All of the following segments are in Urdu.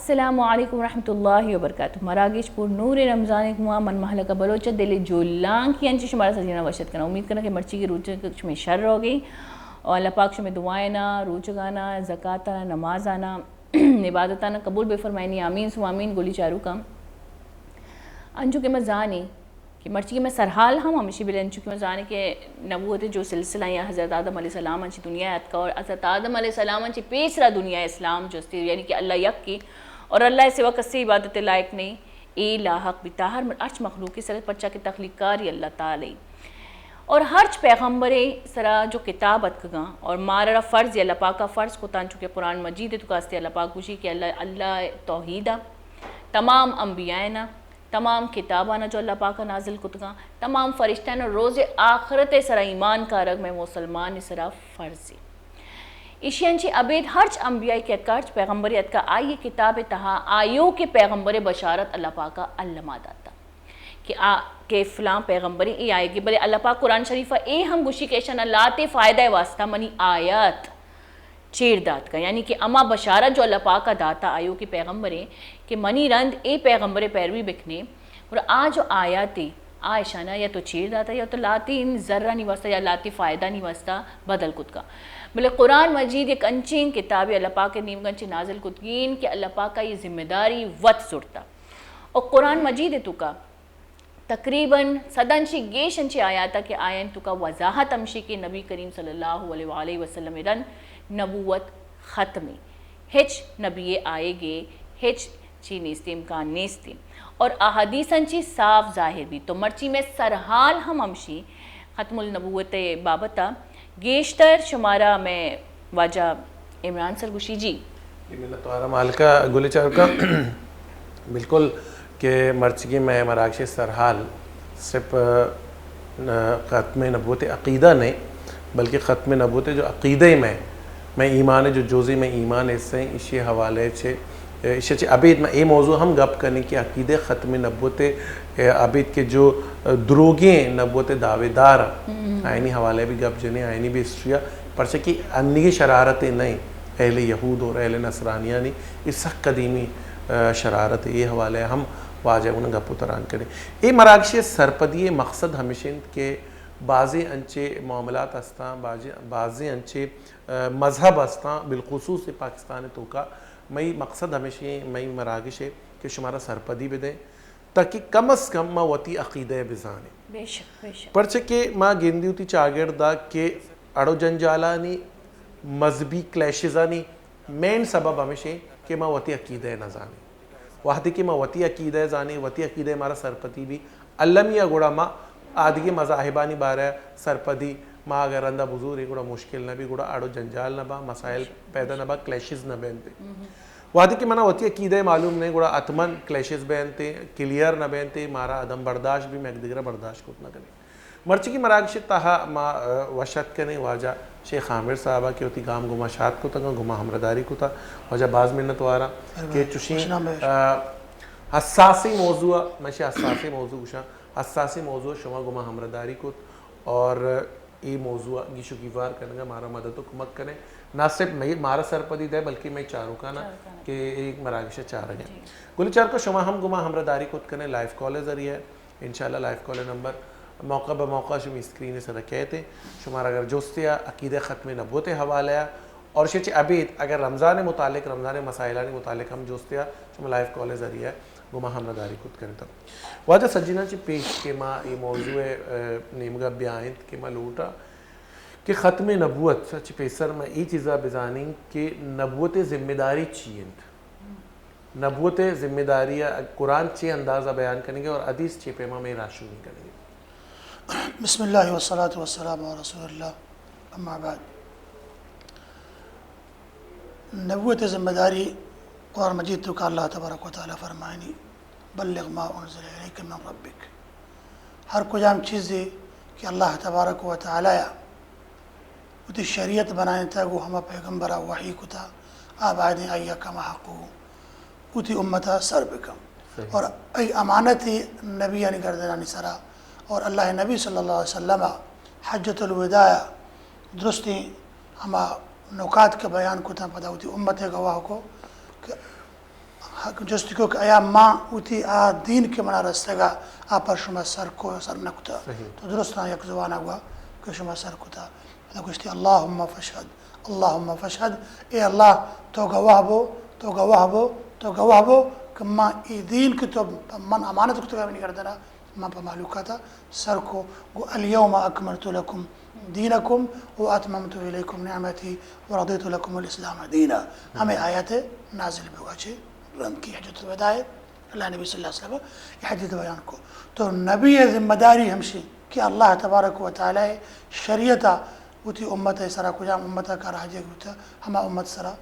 السلام علیکم ورحمۃ اللہ وبرکاتہ. مراگش پور نور رمضان کما من محلہ کا بلوچ دل جولان کی انچ شمارا سجینا وشت کرنا. امید کرنا کہ مرچی کی روچ میں شر ہو گئی اور اللہ پاک میں دعائیں نا روچ گانا زکوٰۃ آنا نماز آنا عبادت آنا قبول بے فرمائنی آمین سو آمین گولی چارو کام انچو کے مزانی کہ مرچی کے میں سرحال ہم ہمیشہ بلے انچو کے مزانی کہ نبوت جو سلسلہ یا حضرت آدم علیہ السلام انچی دنیا ات کا اور حضرت آدم علیہ السلام انچی پیسرا دنیا اسلام جو استی یعنی کہ اللہ یک کی اور اللہ سوا کسی عبادت لائق نہیں اے لاحق بتاہر ارچ مخلوق کی سرت پرچا کی تخلیق کاری اللہ تعالی اور ہرچ پیغمبر سرا جو کتاب اتکگاں اور مارا فرض یا اللہ پاک کا فرض کو تان چکے قرآن مجید تو کاستے اللہ پاک گوشی کہ اللہ توحیدہ تمام انبیاءنا تمام کتابانا جو اللہ پاک کا نازل کتگاں تمام فرشتانا روز آخرت سرا ایمان کا رگ میں مسلمان سرا فرضی ایشینچی عبید ہرچ انبیاء کے اتکارچ پیغمبریت کا آئی کتاب تہا آیو کے پیغمبر بشارت اللہ پاک کا علمہ داتا کہ فلاں پیغمبری ای آئے گی بلے اللہ پاک قرآن شریفہ اے ہم گوشی کیشن اللہ تے فائدہ واسطہ منی آیات چیر دات کا یعنی کہ اما بشارت جو اللہ پاک کا داتا آیو کی پیغمبریں کہ منی رند اے پیغمبر پیروی بکنے اور جو آیاتی آئشانہ یا تو چیر داتا یا تو لاتی ان ذرہ نہیں واسطہ یا لاتی فائدہ نہیں واسطہ بدل کت کا بلے قرآن مجید ایک انچین کتابی اللہ پاک کے نیم گنچی نازل کتگین کہ اللہ پاک کا یہ ذمہ داری وط سرتا اور قرآن مجید تو کا تقریباً صدنچی گیش انچی آیاتا کہ آئین تو کا وضاحت امشی کے نبی کریم صلی اللہ علیہ وسلم رن نبوت ختمی ہچ نبی آئے گے ہچ چی نیستی امکان نیستی اور احادیث انچی صاف ظاہر بھی تو مرچی میں سرحال ہم امشی ختم النبوت بابتا گیشتر شمارہ میں واجہ عمران سرگوشی جی ملت وارا مالکہ گلی چار کا بالکل کہ مرچگی میں مراکش سرحال صرف ختم نبوت عقیدہ نہیں بلکہ ختم نبوت جو عقیدہ میں ایمان جو جوزی میں ایمان اس سے اسی حوالے چھے اسے عبید میں اے موضوع ہم گپ کرنے کی عقیدہ ختم نبوت عبید کے جو دروگیں نبوت دعوے دار آئینی حوالے بھی گپ جنے آئینی بھی اسٹریا پرچہ کی انگی شرارتیں نہیں اہل یہود اور اہل نصرانیہ نہیں اس سخت قدیمی شرارت یہ حوالے ہم واجہ انہیں گپ اتران کریں یہ مراکش سرپدی مقصد ہمیشہ کہ بعضی انچے معاملات ہستاں بعضی انچے مذہب ہستاں بالخصوص پاکستان تو کا میں مقصد ہمیشہ میں مراکش ہے کہ شمارا سرپدی بھی دیں تاکہ کم از کم ما وطی عقیدہ بزانے بے شک پرچہ کہ ما گندی ہوتی چاگردہ کہ اڑو جنجالانی مذہبی کلیشزانی مین سبب ہمیشہ کہ ما وطی عقیدہ نہ زانے وحدی کہ ما وطی عقیدہ زانے وطی عقیدہ ہمارا سرپدی بھی علمیہ گوڑا ما آدھی مذاہبانی بارہ سرپدی ما اگر اندہ بزور ہے گوڑا مشکل نہ بھی گوڑا اڑو جنجال نہ با مسائل پیدا نہ با کلیشز نہ بینتے وحدی کہ منہ وطی عقیدہ معلوم نہیں گوڑا اتمن کلیشز بینتے کلیئر نہ بینتے مارا عدم برداشت بھی میں ایک دیگر برداشت کو نہ کریں مرچی کی مراکش تہا ما وشت کرنے واجہ شیخ عامر صاحبہ کی ہوتی گام گمہ شاد کو تھا گمہ ہمرداری کو تھا واجہ باز منت وارا کہ چوشیں حساسی موضوع مشی حساسی موضوع حساسی موضوع شما گمہ ہمرداری کو اور یہ موضوع گیشو گیوار کرنے گا مارا مدد و کمک کریں نہ صرف میں مارا سرپدی دے بلکہ میں چاروں کا نا کہ ایک مراکش چار ہیں گلی چار کو شما ہم گمہ ہمرداری کو کریں لائف کال ذریعہ ہے انشاءاللہ لائف کال نمبر موقع بموقع شما اسکرین سے رکھے تھے شمارا اگر جوستیا عقیدہ ختم نبوت حوالہ ہے اور شچ عبید اگر رمضان متعلق رمضان مسائلانی متعلق ہم جوستیا شما لائف کال ذریعہ گمہ ہمرداری کت کریں تھا واجہ سجینہ چی پیش کے ماں یہ موضوع نیمگا بیائنت کے ماں لوٹا کہ ختم نبوت سچ پیسر میں یہ چیزہ بزانی کہ نبوت ذمہ داری چیئنت نبوت ذمہ داری قرآن چی اندازہ بیان کریں گے اور حدیث چی پیما میں راشونی کریں گے بسم اللہ والصلاة والسلام علی رسول اللہ اما بعد نبوت ذمہ داری قرآن مجید تو کہ اللہ تبارک و تعالیٰ فرمائنی بلغ ما انزل الیک من ربک ہر کجام چیزیں کہ اللہ تبارک و تعالیٰ وہ شریعت بنائیں تھا وہ ہمیں پیغمبرہ وحی کو تھا آبادیں آئیہ کما حقو وہ تھی امتہ سر بکم اور ای امانتی نبی یعنی گردنانی سرا اور اللہ نبی صلی اللہ علیہ وسلم حجت الوداع درستی ہما نکات کے بیان کو تھا پتہ ہوتی امت گواہ کو کہ جستگو که آیا ما اوتی دین که منا رستگا پر شما سر کو سر نکتا تو درست یک زبان گوا که شما سر کتا گوشتی اللهم فشهد اللهم فشهد ای الله تو گواه بو کہ ما ای دین که تو من امانت کتا نہیں کردنا ما پا معلوکاتا سر کو گو اليوم اکملت لکم دینکم و اتممت الیکم نعمتی و رضیت لکم الاسلام دینا. ہمیں آیات نازل بھی ہوا چھے رنگ کی حجت الوداع اللہ نبی صلی اللہ علیہ وسلم یہ حجت بیان کو تو نبی ذمہ داری ہمشی کہ اللہ تبارک و تعالی شریعتا وتی امت سرا کجام امتا کا راجے ہوتا ہما امت سرا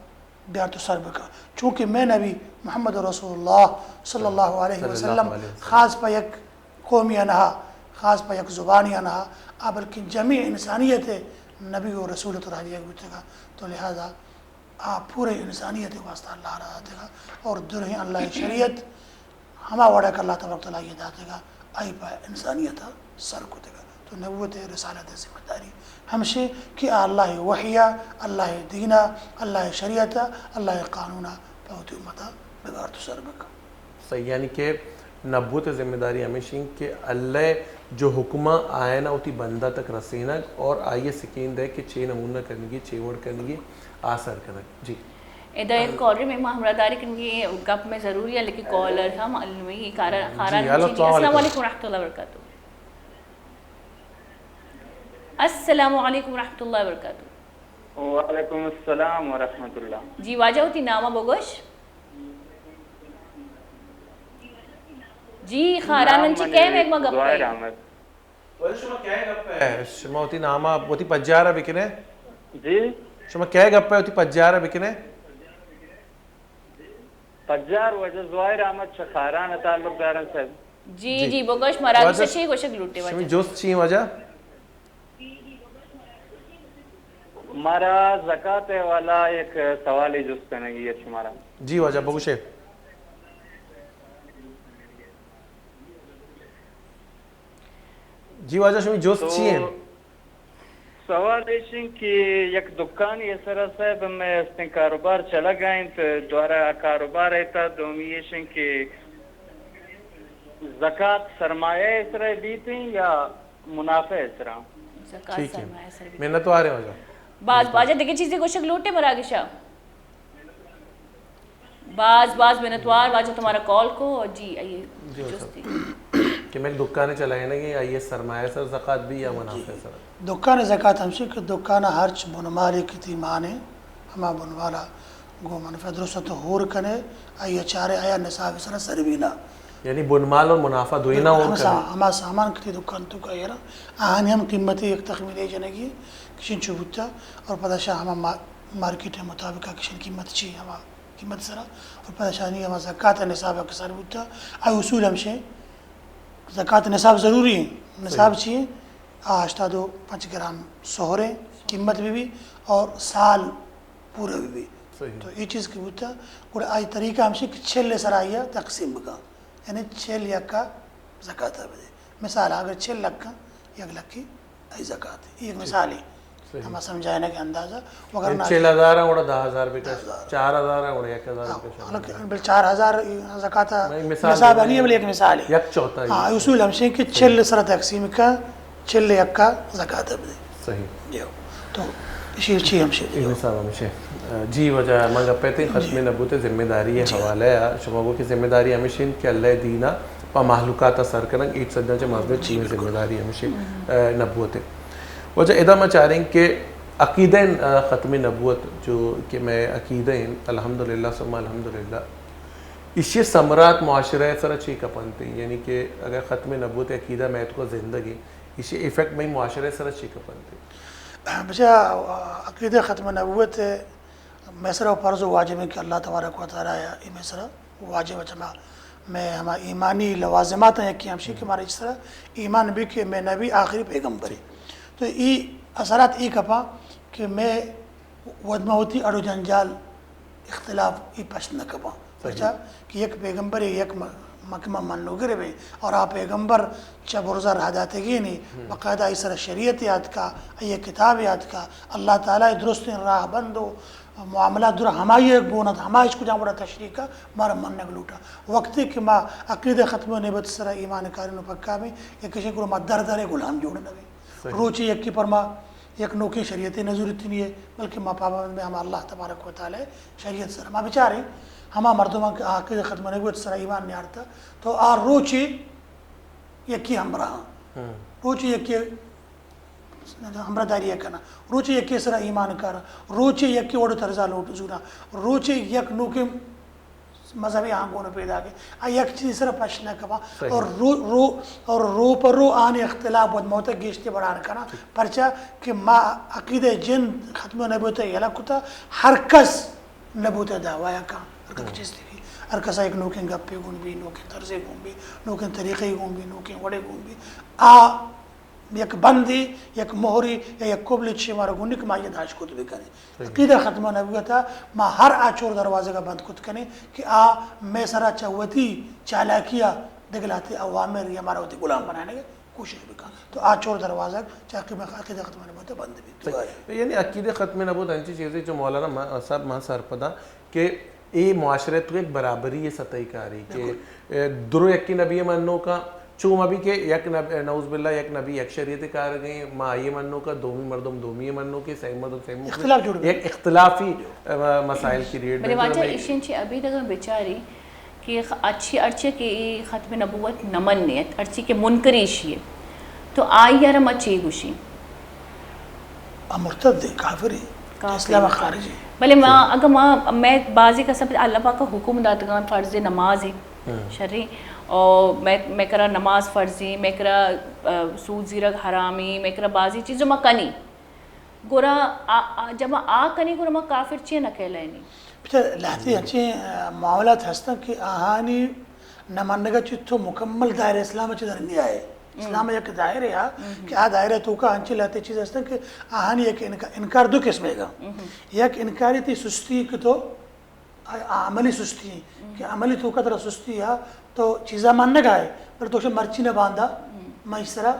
بیار تو سر بکا چونکہ میں نبی محمد رسول اللہ صلی اللہ علیہ وسلم خاص پا یک قومی انہا خاص پا یک زبانی انہا بلکہ جميع انسانیت نبی و رسول تو راجے ہوتا گا تو لہذا پورے انسانیت واسطہ اللہ رہا دے گا اور درہیں اللہ شریعت ہما وڑا کہ اللہ تبارک تعالیٰ یہ داتے گا آئی پا انسانیت سر کو دے گا تو نبوت رسالت ذمہ داری ہمشے کہ اللہ وحیہ اللہ دینہ اللہ شریعت اللہ قانونہ پہوتی امتا بگار تو سر بکا. صحیح یعنی کہ نبوت ذمہ داری ہمیشہ کہ اللہ جو حکمہ آئے نا اتی بندہ تک رسینا اور آئیے سکین دے کہ چھ نمونہ کرنے کی چھ وڑ کرنے کی آثر کرنے. جی ادھر ایک کالر میں ہمراہ داری کرنے کی گپ میں ضروری ہے لیکن کالر ہم علمی خاران السلام علیکم ورحمۃ اللہ وبرکاتہ. السلام علیکم ورحمۃ اللہ وبرکاتہ. وعلیکم السلام ورحمۃ اللہ. جی واجہ ہوتی نامہ بگوش جی خاران چی کہے میں ایک ماں گپ ہے شما کیا گپ ہے شما ہوتی نامہ ہوتی پجارہ بکنے جی شما کیا گپ ہے ہوتی پجارہ بکنے پجار وجہ زوائر احمد شخاران تعلق دارن صاحب جی جی بگوش مراغی سے شیئے گوشک لوٹے شما واجہ جوست چین وجہ ہمارا زکاة والا ایک سوالی جس کنگی ہے شمارا. جی وجہ بگوشے جی واجہ شما جوست چین سوال ایشن کہ یک دکان یہ سرا صاحب میں اس نے کاروبار چلا گئیں تو دوارا کاروبار ایتا دومی ایشن کہ زکاة سرمایہ اس طرح دیتے ہیں یا منافع اس طرح. ٹھیک ہے محنت تو آ رہے وجہ بعض واجہ دیکھیں چیزیں گوشک لوٹے مراغی شاہ بعض منتوار واجہ تمہارا کال کو جی آئیے جوستی کہ میں دکانے چلائے نا کہ آئیے سرمایہ سر زکاة بھی یا منافع سر دکان زکاة ہمشی کہ دکان ہرچ بنمالی کتی مانے ہما بنوالا گو منفع درست ہور کنے آئیے چارے آیا نصاب سر سروینا یعنی بنمال اور منافع دوئی نہ ہون کرنے ہما سامان کتی دکان تو کا یہ رہا آہانی ہم قیمتی ایک تخمیل جنگی کشن چوبتا اور پتہ شاہ ہما مارکیٹ مطابقہ کشن قیمت چی ہما قیمت سرا اور پتہ شاہ نہیں ہما زکاة نصاب اکسر بوتا آئی اصول ہمشے زکاة نصاب ضروری ہے نصاب چیئے 85 گرام سہرے قیمت بھی اور سال پورے بھی تو یہ چیز کی بوتا اور آئی طریقہ ہمشے کہ 6 سرائیہ تقسیم بکا یعنی 6 لاکھ کا زکاة بدے مثال اگر 6 لاکھ کا 1 لاکھ کی آئی زکاة یہ ایک مثال ہے ہمیں سمجھائنے کے اندازہ 6,000 ہے 10,000 بکا 4,000 ہے 1,000 بکا 4,000 زکاة نصاب نہیں ہے بلے ایک مثال ہے یک چوتھا ہاں اصول ہمشے کہ 6 سر تقسیم کا 6 لاکھ کا زکاة بدے صحیح تو اسی چیز ہمشے نصاب ہمشے جی وجہ مانگا پیتے ختم نبوت ذمہ داری حوالہ ہے شماغوں کی ذمہ داری ہمیشہ کہ اللہ دینہ پا محلوقات سر کرنگ ایک سجنہ چا مذہب چین ذمہ داری ہمیشہ نبوت ہے. وجہ ادا میں چاہ رہے ہیں کہ عقیدہ ختم نبوت جو کہ میں عقیدہ الحمدللہ ثم الحمدللہ اسی ثمرات معاشرہ سر اچھی کپنتے ہیں یعنی کہ اگر ختم نبوت عقیدہ میں تو زندگی اسی ایفیکٹ میں معاشرہ سر اچھی کپنتے ہیں. بچہ عقیدہ ختم نبوت میسرہ و فرض و واجب ہے کہ اللہ تبارک و تعالیٰ یہ میسرہ واجب جمع میں ہما ایمانی لوازمات ہیں کہ ہمشی کہ ہمارے اس طرح ایمان بھی کہ میں نبی آخری پیغمبری تو یہ اثرات یہ کپا کہ میں ودمہ ہوتی اڑو جنجال اختلاف یہ پشت نہ کپا بچہ کہ یک پیغمبری یک مکمہ منو گرے بے اور آپ پیغمبر چا برزہ رہ جاتے گی نہیں باقاعدہ اس طرح شریعت یاد کا یہ کتاب یاد کا اللہ تعالیٰ درست راہ بندو معاملات در ہمائی ایک بونت ہمائش کو جہاں بڑا تشریح کا مارا من نگلوٹا وقت کہ ما عقید ختم و نبت سرا ایمان کاری نو پکا میں یا کسی کو ما در در غلام جوڑ نوے روچی یک کی پر ما یک نوکی شریعت نظورت نہیں ہے بلکہ ما پابند میں ہم اللہ تبارک و تعالی شریعت سرا ما بیچارے ہما مردمان کے عقید ختم و نبت سرا ایمان نہیں آرتا تو آر روچی یکی ہم رہا روچی یکی ہمرا داری کنا روچی یکی سرا ایمان کارا روچی یکی وڑو ترزا لوٹ زورا روچی یک نوکی مذہبی آنگون پیدا گئے یک چیز سرا پشنا کبا اور رو پر رو آنے اختلاف بود موتا گیشتی بڑھان کنا پرچا کہ ما عقید جن ختم و نبوتا یلا کتا ہر کس نبوتا دعوایا کان ہر کس چیز دیکھی ہر کسا ایک نوکن گپے گون بھی نوکن طرزے گون بھی نوکن طریقے گون بھی نوکن وڑے گون بھی یک بندی یک مہری یا یک قبل چی مارا گونی کہ ما یہ داش کت بکنے عقیدہ ختم نبوتا ما ہر آچور دروازے کا بند کت کنے کہ میں سرا چاوتی چالاکیا دگلاتے اوامر یا مارا ہوتی غلام بنانے کے کوشش بکن تو آچور دروازہ چاہے میں عقیدہ ختم نبوتا بند بھی یعنی عقیدہ ختم نبوت انچی چیزیں جو مولانا صاحب ماں سرپدا کہ یہ معاشرت کو ایک برابری سطحی کاری کہ درو یکی نبی منو کا چون ابھی کہ یک نعوذ باللہ یک نبی یک شریعت کار گئے ماں یہ منو کا دومی مردم دومی منو کے صحیح مردم صحیح مردم ایک اختلافی مسائل کی ریٹ میرے واجہ ایشین چی ابھی تک بیچاری کہ اچھی ارچے کے ختم نبوت نمن نیت ارچی کے منکریش ہے تو آئی یارم اچھی گوشی مرتد دے کافری اسلام خارجی بلے اگر میں بازی کا سب اللہ پاک کا حکم داتگان فرض نماز ہے شرعی اور میں کرا نماز فرضی میں کرا سود زیرک حرامی میں کرا بازی چیزوں میں کنی گورا جب میں کنی گورا میں کافر چیئے نہ کہہ لینی بچہ لہتی اچھے معاملات ہستن کہ آہانی نمانگا چیتو مکمل دائر اسلام اچھے در نہیں آئے اسلام ایک دائرے ہے کہ دائرے تو کا انچے لاتے چیز ہستن کہ آہانی ایک انکار دو قسم ہے گا یک انکاری تھی سستی کہ تو عملی سستی ہے کہ عملی تو کا طرح سستی ہے تو چیزا ماننے گئے پر تو مرچی نہ باندھا میں اس طرح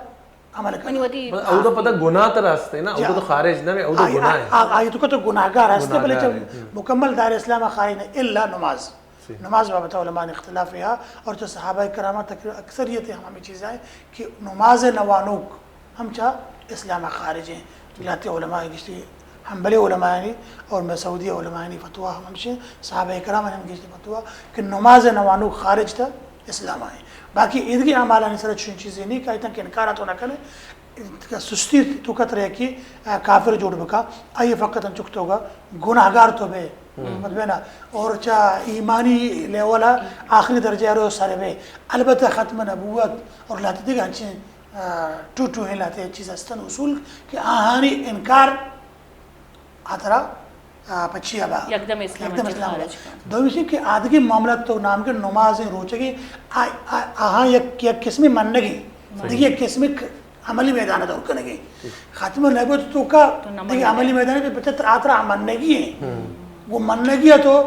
عمل کرنا او تو پتہ گناہ تر ہستے نا او تو خارج نہ او تو گناہ ہے آئی تو کا تو گناہگار ہستے بلے جب مکمل دائر اسلام خارج نہیں الا نماز نماز بابتا علماء نے اختلاف ہے اور جو صحابہ کرامہ اکثریت ہمیں چیزیں ہیں کہ نماز نوانوک ہم چاہ اسلام خارج ہیں جلاتے علماء گشتی حنبلی علماء نے اور مسعودی علماء نے فتویٰ ہمشے صحابہ کرام نے گشتی فتویٰ کہ نماز نوانوک خارج تھا اسلام آئے باقی عیدگی اعمالہ نے سرچ چیزیں نہیں کہتے کہ انکارات ہونا کرے سستی تو کتر ہے کہ کافر جوڑ بکا آئیے فقط ہم چکتے ہوگا گناہگار تو بے مطبینا اور چاہ ایمانی لیولا آخری درجہ رو سارے بے البتہ ختم نبوت اور لاتے دیگا ہنچیں ٹو ہیں لاتے چیز استن اصول کہ آہانی انکار آترا پچھی ابا یکدم اسلام دومی سے کہ آدھگی معاملات تو نام کے نمازیں روچے گی آہاں یک قسمی مننگی دیکھیں ایک قسمی عملی میدانہ دور کرنے گئی ختم نبوت تو کا دیکھیں عملی میدانہ پہ بچہ آترا مننگی ہیں وہ مننگی ہے تو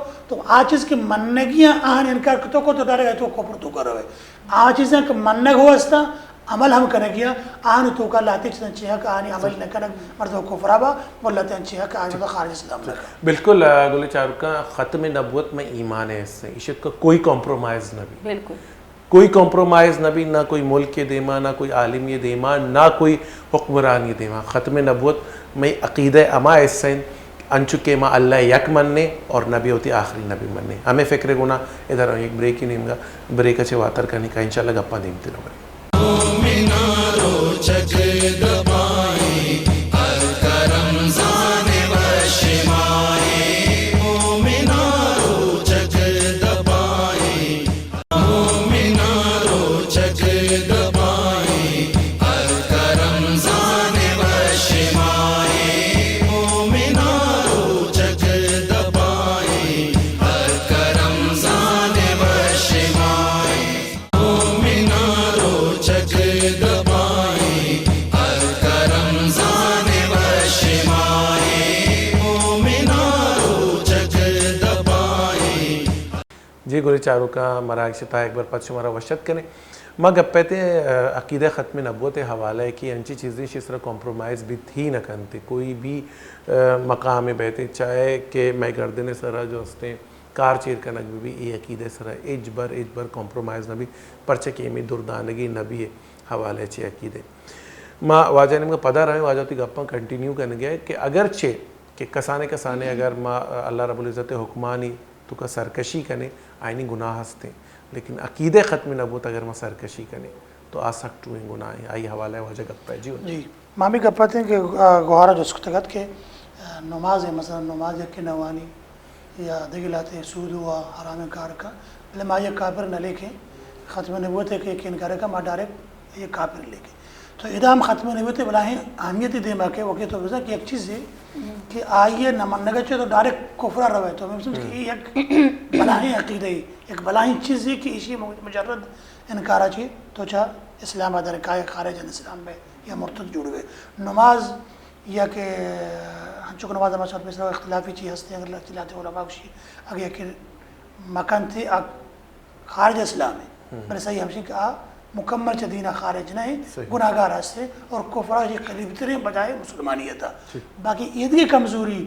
چیز کی مننگیاں آہن انکار کتوں کو تو ڈارے گئے تو کپر تو کرو ہے چیزیں کہ مننگ ہو استا عمل ہم کرنے گیا آہن تو کا لاتی چیزیں چیہاں کہ آہنی عمل نہ کرنے مردوں کو فرابا اور لاتے ہیں چیہاں کہ آہن تو خارج اسلام لگا بالکل گلے چارو کا ختم نبوت میں ایمان ہے اس سے عشق کا کوئی کمپرومائز نہ بھی بالکل کوئی کمپرومائز نہ بھی نہ کوئی ملک کے دیما نہ کوئی عالم یہ دیما نہ کوئی حکمران یہ دیما ختم نبوت میں عقیدہ اما اس سے انچکے ما اللہ یک مننے اور نبی ہوتی آخری نبی مننے ہمیں فکر گنا ادھر ایک بریک ہی نہیں گا بریک اچھے واتر کرنے کا انشاءاللہ گپا دیمتے رہو جی گوری چاروں کا مراکش تا ایک بار پت شمارا وشت کریں ماں گپتے عقیدہ ختم نبوت حوالہ ہے کہ انچی چیزیں اس طرح کمپرومائز بھی تھی نہ کنتے کوئی بھی مقام میں بیٹھے چاہے کہ میں گردن سرا جو ہستے کار چیر کنک بھی یہ عقیدہ سرا ایج بر کمپرومائز نہ بھی پرچے کہ میں دردانگی نبی حوالے چے عقیدے ماں واجہ نے پدہ رہے واجہ تی گپاں کنٹینیو کرنے گیا کہ اگرچہ کہ کسانے اگر ماں اللہ رب العزت حکمانی تو کا سرکشی کنے آئینی گناہ ہستے لیکن عقیدہ ختم نبوت اگر میں سرکشی کنے تو آ سکتو ہیں گناہیں آئی حوالہ ہے واجہ گپ ہے جی مامی گپتے ہیں کہ گوھارہ جو سکتگت کے نماز ہے مثلا نماز یکی نوانی یا دگلاتے سود ہوا حرام کار کا بلے ماں یہ کافر نہ لکھیں ختم نبوت ہے کہ انکار کا ماں ڈائریکٹ یہ کافر لکھیں تو ادام ختم نبوت بلاہیں اہمیتی دے ماں کے وقت تو بزا کہ ایک چیز ہے کہ آئیے نمانگا چاہے تو ڈائریکٹ کفرہ روے تو میں سمجھ کہ ایک بلاہیں عقیدہ ہی ایک بلاہیں چیز ہے کہ اسی مجرد انکارہ چاہیے تو چاہ اسلام ادھر کائے خارج اسلام میں یا مرتد جڑ گئے نماز یا کہ چونکہ نماز ہمارے ساتھ میں اختلافی چیز ہستے ہیں اگر اختلاف علماء کشی اگر کہ مکان تھی خارج اسلام ہے بلے صحیح ہمشی کہ مکمل چدینہ خارج نہیں گناہگار ہستے اور کفرہ جی قریب ترین بجائے مسلمانیتا باقی عید کی کمزوری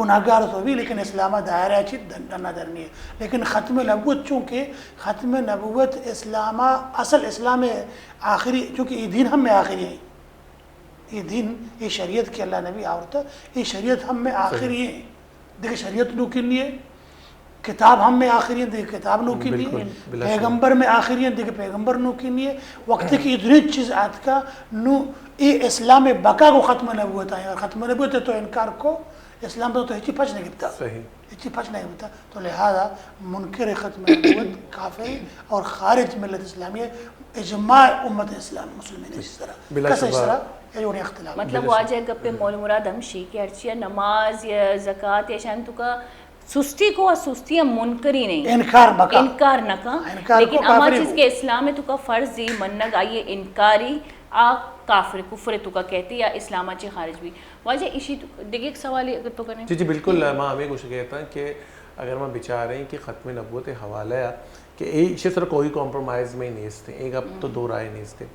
گناہگار تو بھی لیکن اسلامہ دائرہ چی دنہ درنی ہے لیکن ختم نبوت چونکہ ختم نبوت اسلامہ اصل اسلام آخری چونکہ یہ دین ہم میں آخری ہے یہ دین یہ شریعت کے اللہ نبی آورتا یہ شریعت ہم میں آخری ہے دیکھیں شریعت نو کے لیے کتاب ہم میں آخری ہیں دیکھ کتاب نو کی لیے پیغمبر میں آخری ہیں دیکھ پیغمبر نو کی لیے وقت کی ادھنی چیز آت کا نو یہ اسلام بقا کو ختم نبوت آئے اور ختم نبوت ہے تو انکار کو اسلام تو ہچی پچ نہیں گبتا ہچی پچ نہیں گبتا تو لہذا منکر ختم نبوت کافر اور خارج ملت اسلامی اجماع امت اسلام مسلمین اس طرح کس اس طرح یہ اختلاف مطلب واجہ گپے مول مراد ہمشی کہ ہرچی نماز یا زکوٰۃ یا شان تو کا سستی کو سستی منکری نہیں انکار نہ کا لیکن اما چیز کے اسلام میں تو کا فرض ہی منگ آئیے انکاری کافر کفر تو کا کہتے یا اسلام چی خارج بھی واجہ اسی دیکھ ایک سوال تو کریں جی بالکل ماں ہمیں کچھ کہتا ہے کہ اگر میں بچا رہے ہیں کہ ختم نبوت حوالہ ہے کہ اسی طرح کوئی کمپرومائز میں نہیں تھے ایک اب تو دو رائے نہیں تھے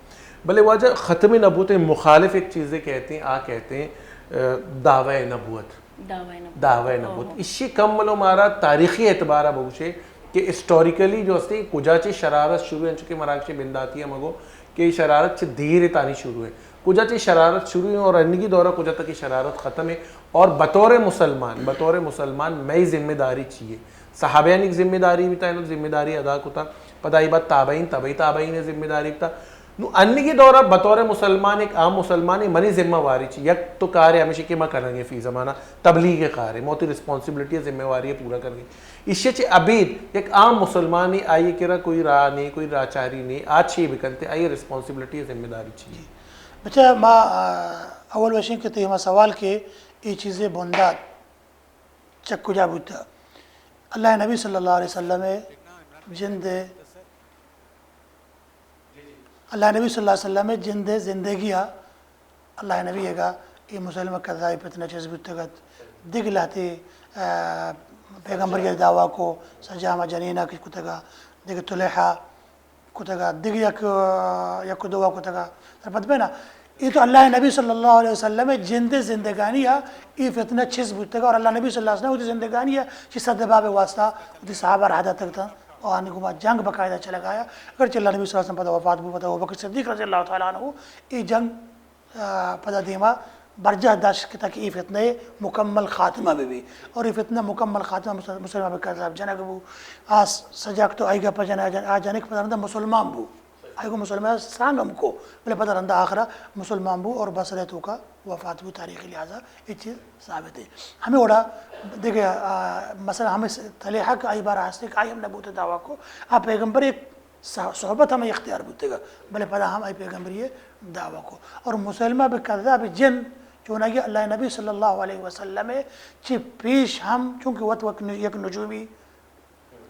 بھلے واجہ ختم نبوت مخالف ایک چیزیں کہتے ہیں کہتے ہیں دعوی نبوت دعوی نبوت اسی کم ملو مارا تاریخی اعتبارہ بہوشے کہ اسٹوریکلی جو ہستے کجا چی شرارت شروع ہے چونکہ مراکش بنداتی ہے مگو کہ شرارت چی دیر تانی شروع ہے کجا چی شرارت شروع ہے اور انگی دورہ کجا تک شرارت ختم ہے اور بطور مسلمان میں ذمہ داری چاہیے صحابیان ایک ذمہ داری بھی تھا ذمہ داری ادا کتا پتہ ہی بات تابعین نے ذمہ داری بھی تھا نو انی کی دورہ بطور مسلمان ایک عام مسلمان منی ذمہ واری چی یک تو کار ہے ہمیشہ کہ میں کرنگے فی زمانہ تبلیغ کار ہے موتی رسپانسبلٹی ہے ذمہ واری ہے پورا کرنگے اسی چی ابید ایک عام مسلمانی آئیے کرا کوئی راہ نہیں کوئی راچاری نہیں آج چی بکنتے آئیے رسپانسبلٹی ہے ذمہ داری چی بچہ ماں اول وشین کہتے ہیں سوال کے یہ چیزیں بندات چکو جا بوتا اللہ نبی صلی اللہ علیہ وسلم جند اللہ نبی صلی اللہ علیہ وسلم جند زندگی اللہ نبی ہے گا یہ مسلمہ قضائی پتنا چیز بتگت دگ لاتے پیغمبر کے دعویٰ کو سجامہ جنینہ کچھ کتگا دگ طلحہ کتگا دگ یک دعا کتگا پتہ پہ نا یہ تو اللہ نبی صلی اللہ علیہ وسلم جند زندگانی یہ فتنہ چیز بتگا اور اللہ نبی صلی اللہ علیہ وسلم وہ زندگانی چی صد باب واسطہ وہ صحابہ رہا تک تھا اور آنے کو بعد جنگ باقاعدہ چلا گیا اگرچہ اللہ نبی صلی اللہ علیہ وسلم پتہ وفات بھی پتہ ابوبکر صدیق رضی اللہ تعالیٰ عنہ یہ جنگ پتہ دیما برجہ داشت تک یہ فتنہ مکمل خاتمہ بھی اور یہ فتنہ مکمل خاتمہ مسلمان بکر صاحب جنگ بو آس سجاک تو آئی گا پا جنگ پتہ رندہ مسلمان بو آئی گو مسلمان سانگ ہم کو بلے پتہ رندہ آخرہ مسلمان بو اور بصرتوں کا وفات بھی تاریخی لحاظہ یہ چیز ثابت ہے ہمیں اوڑا دیکھیں مثلا ہمیں طلیحہ کا آئی بارہ ہستے کہ آئی ہم نبوت دعویٰ کو آپ پیغمبر ایک صحبت ہمیں اختیار بوتے گا بلے پتہ ہم آئی پیغمبر یہ دعویٰ کو اور مسلمہ بکذاب جن چونکہ اللہ نبی صلی اللہ علیہ وسلم چی پیش ہم چونکہ وقت یک نجومی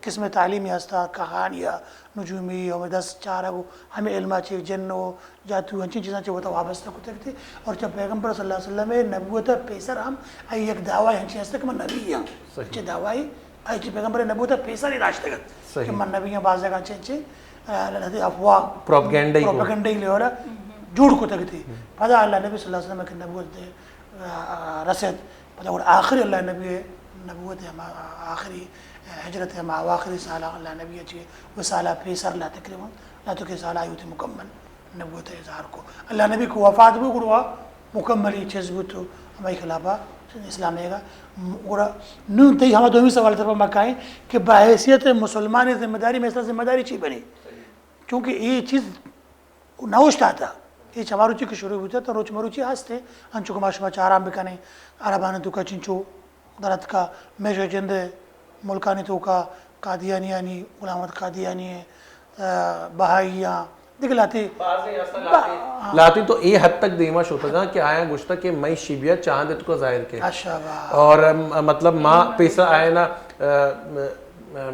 قسم تعلیمی ہستا کہانیاں نجومی اور 10 ہمیں علمہ چی جنو جاتو ہنچی چیزاں چی وہ تو وابستہ کو تکتے اور جب پیغمبر صلی اللہ علیہ وسلم نبوت پیسر ہم ایک دعوی ہنچی ہستا کہ میں نبی ہوں چی دعوی آئی چی پیغمبر نبوت پیسہ نہیں راشتے گا صحیح. کہ من نبیاں بعض جگہ چینچے لہذا افواہ پروپیگنڈا ہی لے ہو رہا جھوڑ کو تکتی پدا اللہ نبی صلی اللہ علیہ وسلم کے نبوت دے رسد پدا اور آخری اللہ نبی نبوت ہے آخری ہجرت ہے آخری سالہ اللہ نبی اچھی وہ سالہ پیسر اللہ تقریبا لا تو کہ سالہ آئی ہوتی مکمل نبوت اظہار کو اللہ نبی کو وفات بھی گروا مکملی چیز بھی تو ہماری خلافہ اسلام ہے گا گورا نون تی ہمیں دومی سوال طرف مکائیں کہ بحیثیت مسلمان ذمہ داری میں اس ذمہ داری چی بنی چونکہ یہ چیز نوشتا تھا یہ چماروچی کی شروع ہوتا تو روچ مروچی ہستے انچو کو ماشما چارام بکنے عربان تو کا چنچو درد کا میشو جند ملکانی تو کا قادیانیانی غلامت قادیانی ہے بہائیاں دکھلاتی لاتی تو یہ حد تک دیمش ہوتا گا کہ آیا گشتہ کہ میں شیبیہ چاند کو ظاہر کے اور مطلب ماں پیسہ آئے نا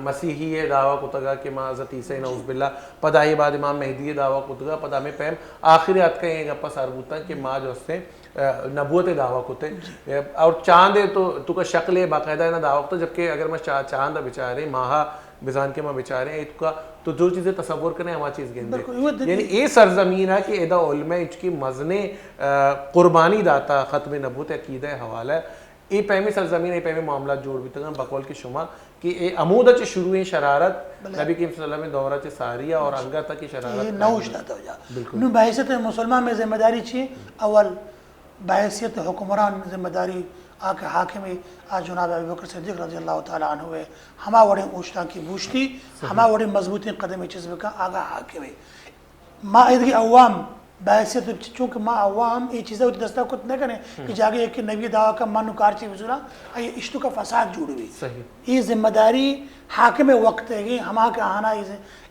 مسیحی یہ دعویٰ کو تگا کہ ماں حضرت عیسیٰ نعوذ باللہ پدا یہ بعد امام مہدی یہ دعویٰ کو تگا پدا میں پہم آخری حد کا یہ گپا سار بوتا کہ ماں جو اس سے نبوت دعویٰ کو تے اور چاند تو کا شکل ہے باقاعدہ ہے نا دعویٰ کو جبکہ اگر میں چاند بچارے ماہا بزان کے ماں بچارے ہیں تو جو چیزیں تصور کریں ہمارا چیز گیندے یعنی یہ سرزمین ہے کہ ایدہ علماء اچ کی مزنے قربانی داتا ختم نبوت عقیدہ حوالہ ہے یہ پہمی سرزمین ہے پیمی معاملات جوڑ بھی تگا بقول کی شما کہ یہ عمودہ چی شروع ہیں شرارت نبی کریم صلی اللہ علیہ وسلم دورہ چی ساریہ اور انگا تک کی شرارت یہ نوش داتا ہو جا نو بحیثیت مسلمان میں ذمہ داری چی اول بحیثیت حکمران ذمہ داری آکے حاکمی آج جناب ابو بکر صدیق رضی اللہ تعالیٰ عنہ ہے ہما وڑے اوشتاں کی بوشتی ہما وڑے مضبوطی قدمی چیز بکا آگا حاکمی ما ادھگی عوام بحیثیت چونکہ ما عوام یہ چیزیں ہوتی دستا کت نہیں کرنے کہ جاگے ایک نبی دعویٰ کا منو کارچی بزولا یہ اشتو کا فساد جوڑ بھی یہ ذمہ داری حاکم وقت ہے گی ہما کے آنا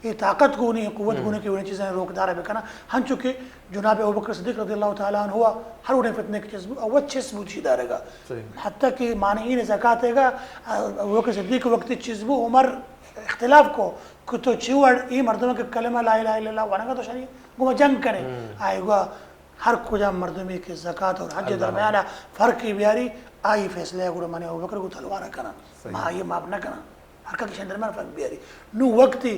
یہ طاقت کو نہیں قوت کو نہیں کہ انہیں چیزیں روک دارہ بکنا ہم چونکہ جناب ابو بکر صدیق رضی اللہ تعالیٰ عنہ ہوا ہر انہیں فتنے کی چیز اول چیز بوچی دارے گا حتیٰ کہ مانعین زکاة ہے گا ابو بکر صدیق وقت چیز بو عمر اختلاف کو کہ تو چیوڑ ای مردموں کے کلمہ لا الہ الا اللہ وانا گا تو شریع گو جنگ کریں آئے گا ہر کجا مردمی کے زکاة اور حج درمیانہ فرق کی بیاری آئی فیصلہ ہے گو مانے ابو بکر کو تلوارہ کرنا ماں یہ ماپ نہ کرنا ہر کا کشن درمیانہ فرق بیاری نو وقتی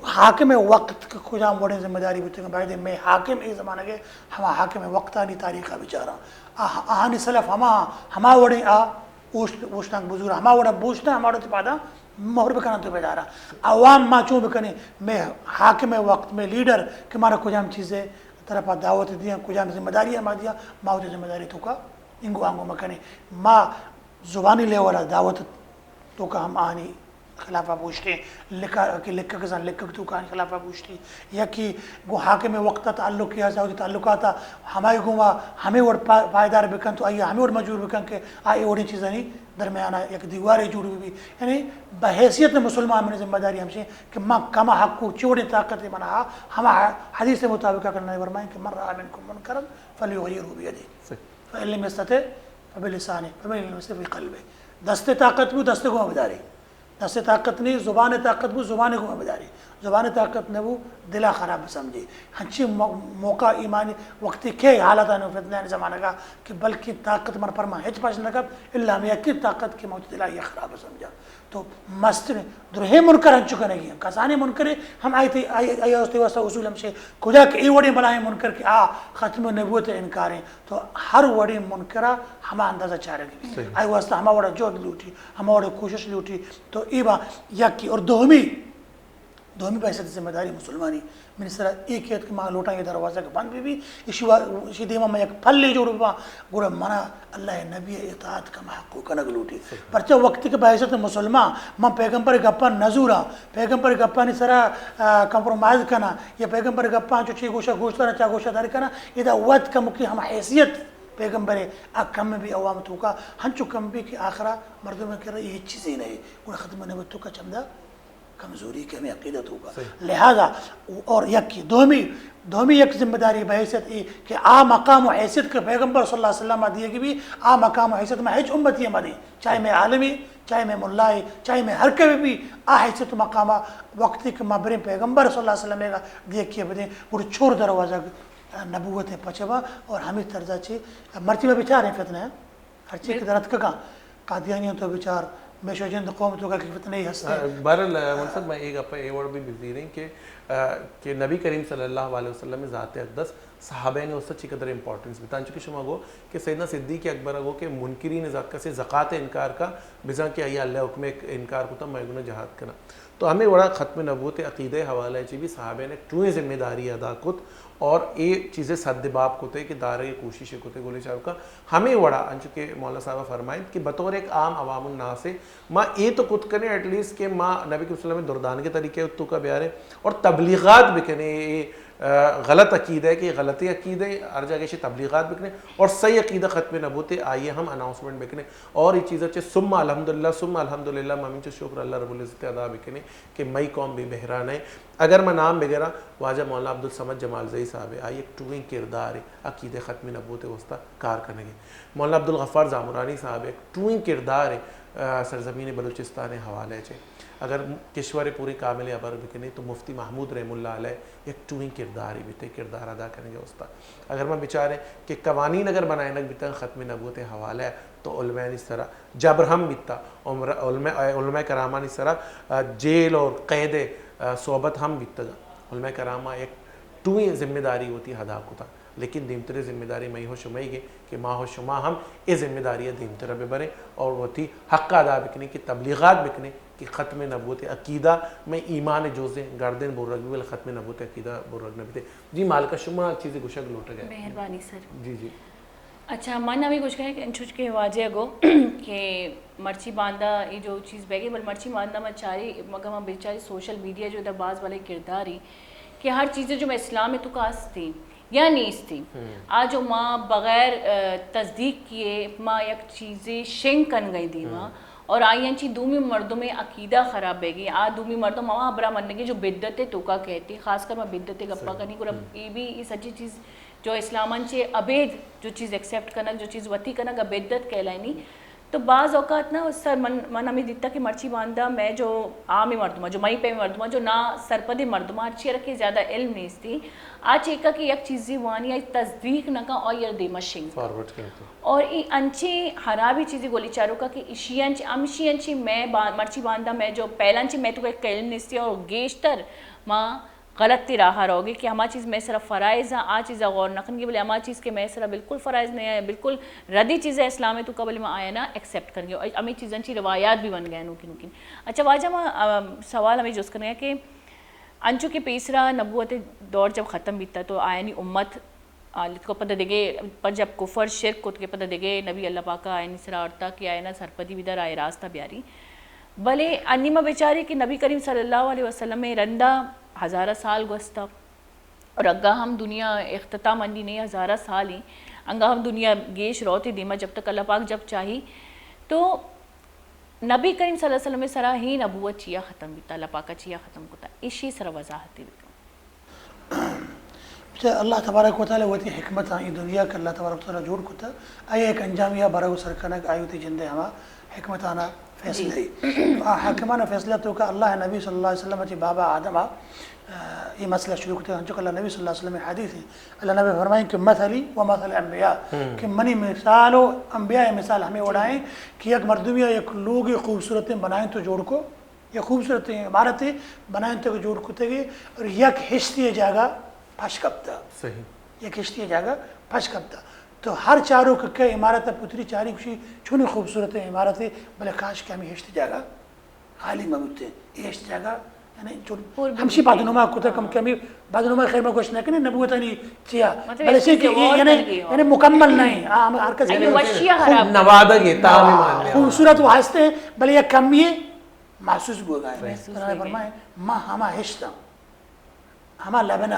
حاکم وقت کے کجا موڑے ذمہ داری بچے گا باید میں حاکم ای زمانہ گے ہما حاکم وقتانی تاریخہ بچارا آہانی سلف ہما وڑے اوشتانک بزور ہما وڑا بوشتا ہما وڑا تپادا مہر بکنا تو بیدارا عوام ما چون بکنے میں حاکم وقت میں لیڈر کہ مارا کجام چیزیں طرفا دعوت دیا کجام ذمہ داری ہما دیا ما ہوتے ذمہ داری تو کا انگو آنگو مکنے ما زبانی لے والا دعوت تو کا ہم آنی خلافہ پوچھتے لکھا کسان لکھا تو کا خلافہ پوچھتے یا کہ وہ حاکم وقت تعلق کیا جاؤ تعلقات ہمارے گوا ہمیں اور پائیدار بکن تو آئیے ہمیں اور مجبور بکن کہ آئے اور چیزیں نہیں درمیانہ ایک دیواریں جوڑ بھی یعنی بحیثیت مسلمان میں ذمہ داری ہم سے کہ ماں کما حق کو چوڑی طاقت منہا ہم حدیث مطابقہ کرنا فرمائیں کہ من رأى منکم منکرا فلیغیرہ بیدہ فإن لم یستطع فبلسانہ فإن لم یستطع بقلبہ دست طاقت بھی دست کو بداری دست طاقت نہیں زبان طاقت بھی زبان کو بداری زبان طاقت نے وہ دلہ خراب سمجھے ہنچی موقع ایمانی وقتی کے حالت آنے فتنہ زمانہ کا کہ بلکہ طاقت من پرما ہچ پاش نکب اللہ میں یکی طاقت کی موت دلہ یہ خراب سمجھا تو مستر درہے منکر ہن چکا نہیں کسانی منکر ہم آئی ہوستے واسطہ اصول ہم سے کجا کہ ای وڑی بلائیں منکر کہ ختم نبوت انکاریں تو ہر وڑی منکرہ ہما اندازہ چارے گی آئی واسطہ ہما وڑا جوڑ لوٹی ہما وڑا کوشش لوٹی تو ای با یکی اور دومی بحثت ذمہ داری مسلمانی من اس طرح ایک ایت کہ ماں لوٹائیں یہ دروازہ کا بند بھی اسی دیمہ میں ایک پھلے جوڑ بھی گوڑا منا اللہ نبی اطاعت کا محقوق کنگ لوٹی پرچہ وقت کے بحثت مسلمان ماں پیغمبر گپا نزورا پیغمبر گپا نہیں سرا کمپرومائز کنا یا پیغمبر گپا جو چی گوشہ گوشتہ نہ چا گوشہ داری کنا یہ دا وقت کا مکی ہم حیثیت پیغمبر کم میں بھی عوام تو کا ہنچو کم بھی کہ آخرہ مردوں میں کہہ رہا یہ چیزیں نہیں گوڑا ختم نبوت تو کا چمدہ کمزوری کے ہمیں عقیدت ہوگا لہذا اور یکی دومی یک ذمہ داری بحیثیت کہ مقام و حیثیت کے پیغمبر صلی اللہ علیہ وسلم دیئے گی بھی مقام و حیثیت میں ہیچ امتی ہماری چاہے میں عالمی چاہے میں ملائی چاہے میں ہر کبھی بھی حیثیت مقام وقتی کے مبرین پیغمبر صلی اللہ علیہ وسلم کا دیئے کیا بدیں اور چھوڑ دروازہ نبوت پچھوا اور ہمیں طرزہ چی مرچی میں بچار ہیں فتنہ ہے ہر چیز کی درد کا قادیانیوں تو بچار میں شوجند قوم تو کا کہ فتنہ ہی ہستے بہرحال منصب میں ایک اپنا ایوارڈ بھی بزی رہی کہ نبی کریم صلی اللہ علیہ وسلم میں ذات اقدس صحابہ نے اس سے قدر امپورٹنس بتان چکے شما گو کہ سیدنا صدیق اکبر گو کہ منکرین ذات کا سے زکوٰۃ انکار کا بزاں کہ آیا اللہ حکم انکار کو تھا میں گناہ جہاد کرنا تو ہمیں بڑا ختم نبوت عقیدہ حوالہ ہے بھی صحابہ نے ٹوئیں ذمہ داری ادا کت اور یہ چیزیں صد باب کو تھے کہ دارے کوشش کو تھے گولے چاہو کا ہمیں بڑا انچ کے مولانا صاحبہ فرمائیں کہ بطور ایک عام عوام الناس سے ماں یہ تو کت کریں ایٹ لیسٹ کہ ماں نبی کے وسلم دردان کے طریقے اتو کا بیارے اور تبلیغات بکنے غلط عقیدہ ہے کہ غلطی عقیدہ ہے ہر جگہ سے تبلیغات بکنے اور صحیح عقیدہ ختم نبوت آئیے ہم اناؤنسمنٹ بکنے اور یہ چیزیں ثم الحمدللہ مامن چ شکر اللہ رب العزت ادا بکنے کہ مئی قوم بھی بحران ہے اگر میں نام بغیرہ واجہ مولانا عبدالصمد جمال زئی صاحب ہے آئیے ایک ٹوئنگ کردار ہے عقیدہ ختم نبوت وسطہ کار کرنے گے مولانا عبدالغفار زامرانی صاحب ایک ٹوئنگ کردار ہے سرزمین بلوچستان حوالے چے اگر کشور پوری کامل ابر بکنے تو مفتی محمود رحم اللہ علیہ ایک ٹوئنگ کردار ہی بیتے کردار ادا کریں گے استا اگر میں بچارے کہ قوانین اگر بنائے نگ بیتا ختم نبوت حوالہ ہے تو علماء اس طرح جبر ہم بیتا علماء کرامہ اس طرح جیل اور قید صحبت ہم بیتا علماء کرامہ ایک ٹوئیں ذمہ داری ہوتی ادا ہوتا لیکن دیمتر ذمہ داری میں ہو شمائی گے کہ ماں ہو شما ہم یہ ذمہ داری دیمتر بے برے اور وہ تھی حق ادا بکنے کی تبلیغات بکنے کہ ختم نبوت عقیدہ میں ایمان جوزیں گردن برگ بھی ختم نبوت عقیدہ برگ نبی جی مالکہ شما چیزیں گوشک لوٹ گئے مہربانی سر جی جی اچھا من ابھی کچھ کہیں کہ انچوچ کے واجہ گو کہ مرچی باندھا یہ جو چیز بہ گئی بل مرچی باندھا میں چاری مگر میں بیچاری سوشل میڈیا جو باز والے کردار ہی کہ ہر چیزیں جو میں اسلام میں تو کاس تھی یا نیس تھی آج ماں بغیر تصدیق کیے ماں یک چیزیں شنگ کن گئی دی ماں اور آئی انچی دومی مردوں میں عقیدہ خراب بے گی دومی مردوں ماں برا مننے گی جو بدت توکا کہتی خاص کر میں بدت گپا کرنی کو یہ بھی یہ سچی چیز جو اسلامن چے ابید جو چیز ایکسیپٹ کرنا جو چیز وتی کرنا کا بدت کہلائنی تو بعض اوقات نا اس سر من ہمیں دیتا کہ مرچی باندھا میں جو عامی مردمہ جو مئی پہ مردمہ جو نہ سرپدی مردمہ اچھی رکھے زیادہ علم نہیں تھی آج ایک کہ یک چیزی وانی ہے تصدیق نہ کا اور یر دیمشنگ اور یہ انچی خرابی چیزی گولی چاروں کا کہ اشی انچی امشی انچی میں مرچی باندھا میں جو پہلا انچی میں تو ایک علم نہیں تھی اور گیشتر ماں غلط تی راہ رہو کہ ہما چیز میں صرف فرائض ہیں آ چیزیں غور نقن کی بلے ہما چیز کے میں صرف بالکل فرائض نہیں ہے بالکل ردی چیزیں اسلام میں تو قبل میں آیا نا ایکسیپٹ کریں گے اور ہمیں چیزیں چی روایات بھی بن گئے نوکن اچھا واجہ میں سوال ہمیں جس کرنے کہ انچو کے پیسرا نبوت دور جب ختم بیتا تو آیا نہیں امت کو پتہ دے گے پر جب کفر شرک کو کے پتہ دے گے نبی اللہ پاکہ آیا نہیں سرا عورتہ کہ آیا نا سرپدی بدر آئے راستہ بیاری بلے انیمہ بیچاری کہ نبی کریم صلی اللہ علیہ وسلم میں رندہ ہزارہ سال گوستا اور اگا ہم دنیا اختتام اندی نہیں ہزارہ سال ہی انگا ہم دنیا گیش روتی دیما جب تک اللہ پاک جب چاہی تو نبی کریم صلی اللہ علیہ وسلم میں سرا ہی نبوت چیا ختم بیتا اللہ پاکہ چیا ختم کتا اسی سرا وضاحتی بیتا اللہ تبارک و تعالی وتی حکمت آئی دنیا کہ اللہ تبارک و تعالی جوڑ کتا آئی ایک انجامیہ برا سرکنک آئی ہوتی جندے ہما حکمت آنا فیصلہ ہی حکمانہ فیصلہ تو کہ اللہ نبی صلی اللہ علیہ وسلم چی بابا آدم یہ مسئلہ شروع کرتے ہیں اللہ نبی صلی اللہ علیہ وسلم حدیث ہے اللہ نبی فرمائیں کہ مثلی و مثل انبیاء کہ منی مثال و انبیاء مثال ہمیں اڑائیں کہ یک مردمیہ یک لوگ خوبصورتیں بنائیں تو جوڑ کو یا خوبصورتیں عمارتیں بنائیں تو جوڑ کو تے گئے اور یک حشتی جاگہ پھش کبتا یک حشتی جاگہ پھش کبتا تو ہر چاروں کہ عمارت پتری چاری کشی چھونے خوبصورت عمارتیں بلے کاش کہ ہمیں ہشت جاگہ خالی مبوتے یہ ہشت جاگہ یعنی ہمشی بعدنما کتا کم کہ ہمیں بعدنما خیر میں کوشش نہ کریں نبوتا نہیں چیا بلے سے کہ یعنی مکمل نہیں ہر کس نوادہ گے خوبصورت وہ ہستے ہیں بلے یہ کم یہ محسوس بو گئے فرمائے ما ہما ہشتا ہما لبنہ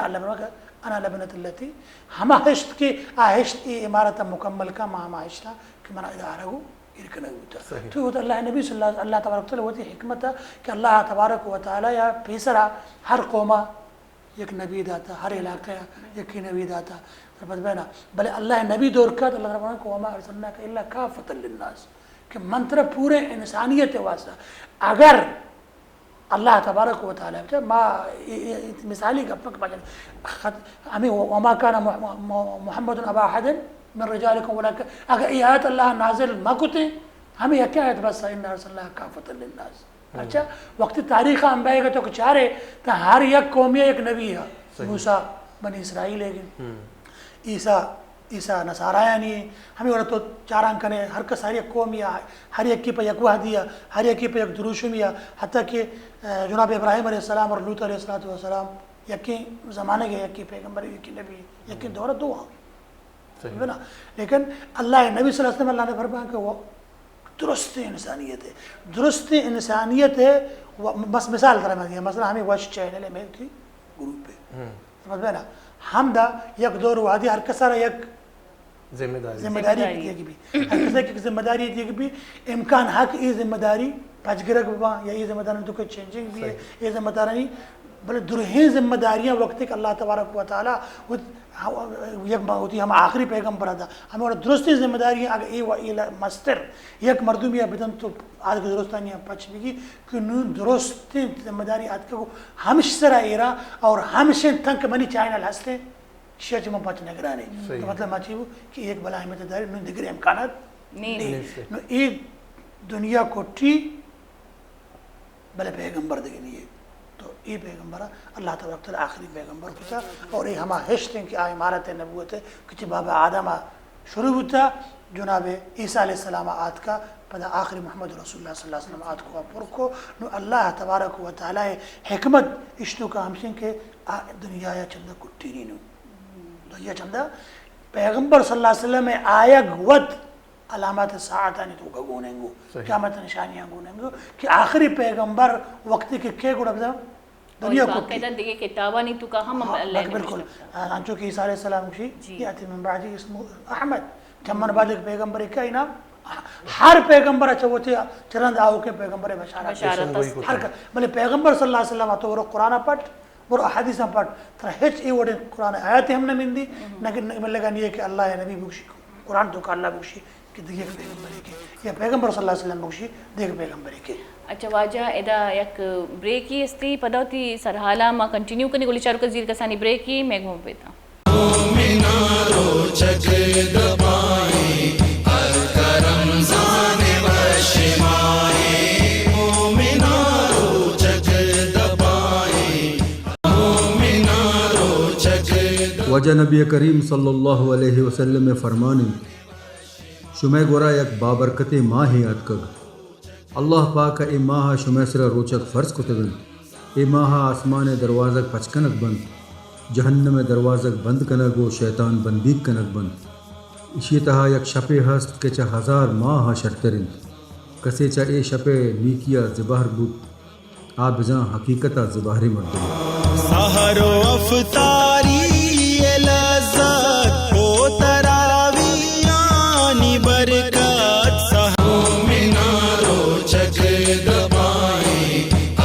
انا لبنت اللتی ہما حشت کی آہشت ای عمارت مکمل کا ما ہما حشتا کہ منا ادارہ کو ارکنے ہوتا تو اللہ نبی صلی اللہ تبارک و تعالی ہوتی حکمت کہ اللہ تبارک و تعالی یا پیسرا ہر قومہ یک نبی داتا ہر علاقہ یکی نبی داتا بلے اللہ نبی دور کا اللہ تبارک کو وما ارسلناک الا کافۃ للناس کہ منتر پورے انسانیت واسطہ اگر اللہ تبارک و تعالی ما مثالی گپک بجن ہمیں وما کان محمد ابا احد من رجالکم ولکن اگر یہ آیت اللہ نازل مکتے ہمیں یہ کیا ہے بس ان ارسلناک کافۃ للناس. اچھا وقتی تاریخ انبیاء کا تو چارے تو ہر یک قومی ایک نبی ہے. موسیٰ بنی اسرائیل ہے, عیسیٰ نصارہ یعنی ہمیں اور تو چاران کنے ہر کس ہر ایک قوم یا ہر ایک کی پہ یک وحدی ہے, ہر ایک کی پہ یک دروشم ہے. حتیٰ کہ جناب ابراہیم علیہ السلام اور لوط علیہ السلام یکی زمانے کے یکی پیغمبر یکی نبی یکی دور دو ہیں نا. لیکن اللہ نبی صلی اللہ علیہ وسلم اللہ نے فرمایا کہ وہ درست انسانیت ہے, درست انسانیت ہے. بس مثال طرح میں دیا, مثلا ہمیں وش چینل میں تھی گروپ پہ سمجھ میں نا, ہم دا یک دور وادی ہر کسارا یک ذمہ داری دی گی بھی, ہر کسا کی ذمہ داری دی گی بھی. امکان حق ای ذمہ داری پچ گرک با یا ای ذمہ داری تو کوئی چینجنگ بھی ہے, یہ ذمہ داری بلے درہیں ذمہ داریاں وقت کہ اللہ تبارک و تعالیٰ یک ہوتی ہم آخری پیغمبر تھا ہمیں اور درستی ذمہ داریاں اگر ای مستر یک مردم یا بدن تو آج کے درستانیاں پچ بھی گی کہ نو درستی ذمہ داری آج کو ہمش سرا ایرا اور ہمشن تنک منی چاہینا لہستے شیچ میں پچ نگرانے. تو مطلب میں چاہیے کہ ایک بلا احمد داری نو دیگر امکانات نہیں نو ایک دنیا کو ٹی بلے پیغمبر دیکھ نہیں ہے. تو یہ پیغمبر اللہ تبارک تعالیٰ آخری پیغمبر ہوتا اور یہ ہما ہشت ہیں کہ عمارت نبوت ہے کہ بابا آدم شروع ہوتا جناب عیسیٰ علیہ السلام آت کا پدا آخری محمد رسول اللہ صلی اللہ علیہ وسلم آت کو پرکو نو اللہ تبارک و تعالیٰ حکمت اشتو کا ہمشن کے دنیا یا چندہ کٹی نو دنیا چندہ پیغمبر صلی اللہ علیہ وسلم آیا گوت علامات ساعتانی تو گونیں گو قیامت نشانیاں گونیں گو کہ آخری پیغمبر وقتی کے گوڑا بدا دنیا کو دیکھے کتابہ نہیں تو کہا ہم اللہ نے بالکل انچو کہ عیسیٰ علیہ السلام کی یاتی من بعدی اسمو احمد جمعن بعد ایک پیغمبر کیا انام ہر پیغمبر اچھا وہ تھی چرند آؤ کے پیغمبر بشارت ہر بلے پیغمبر صلی اللہ علیہ وسلم تو وہ قرآن پڑھ وہ احادیث پڑھ ترہ ہچ ای وڑے قرآن آیات ہم نے من دی لیکن ملے یہ کہ اللہ یا نبی بخشی قرآن تو کہ اللہ بخشی کہ دیکھ پیغمبری کے یا پیغمبر صلی اللہ علیہ وسلم بخشی دیکھ پیغمبری کے. اچھا واجہ ادا یک بریک ہی استی پدا ہوتی سرحالہ ما کنٹینیو کرنے گولی چارو کا زیر کسانی بریک ہی میں گھوم پیتا وجہ نبی کریم صلی اللہ علیہ وسلم فرمانی شمع گورا یک بابرکت ماہ اتکگ اللہ پاک اے ماہ شمع سرا روچک فرض کتگن اے ماہ آسمان دروازک پچکنک بند جہنم دروازک بند کنگ و شیطان بندیک کنک بند اسی تہا یک شپے ہست کہ چا 1000 ماہ شرطرن کسے چا اے شپے نیکیا زبہر بود آپ جاں حقیقتا زبہری مردن سحر و افطاری لذت ہو تراویانی برکت سحر مینارو چک دبائیں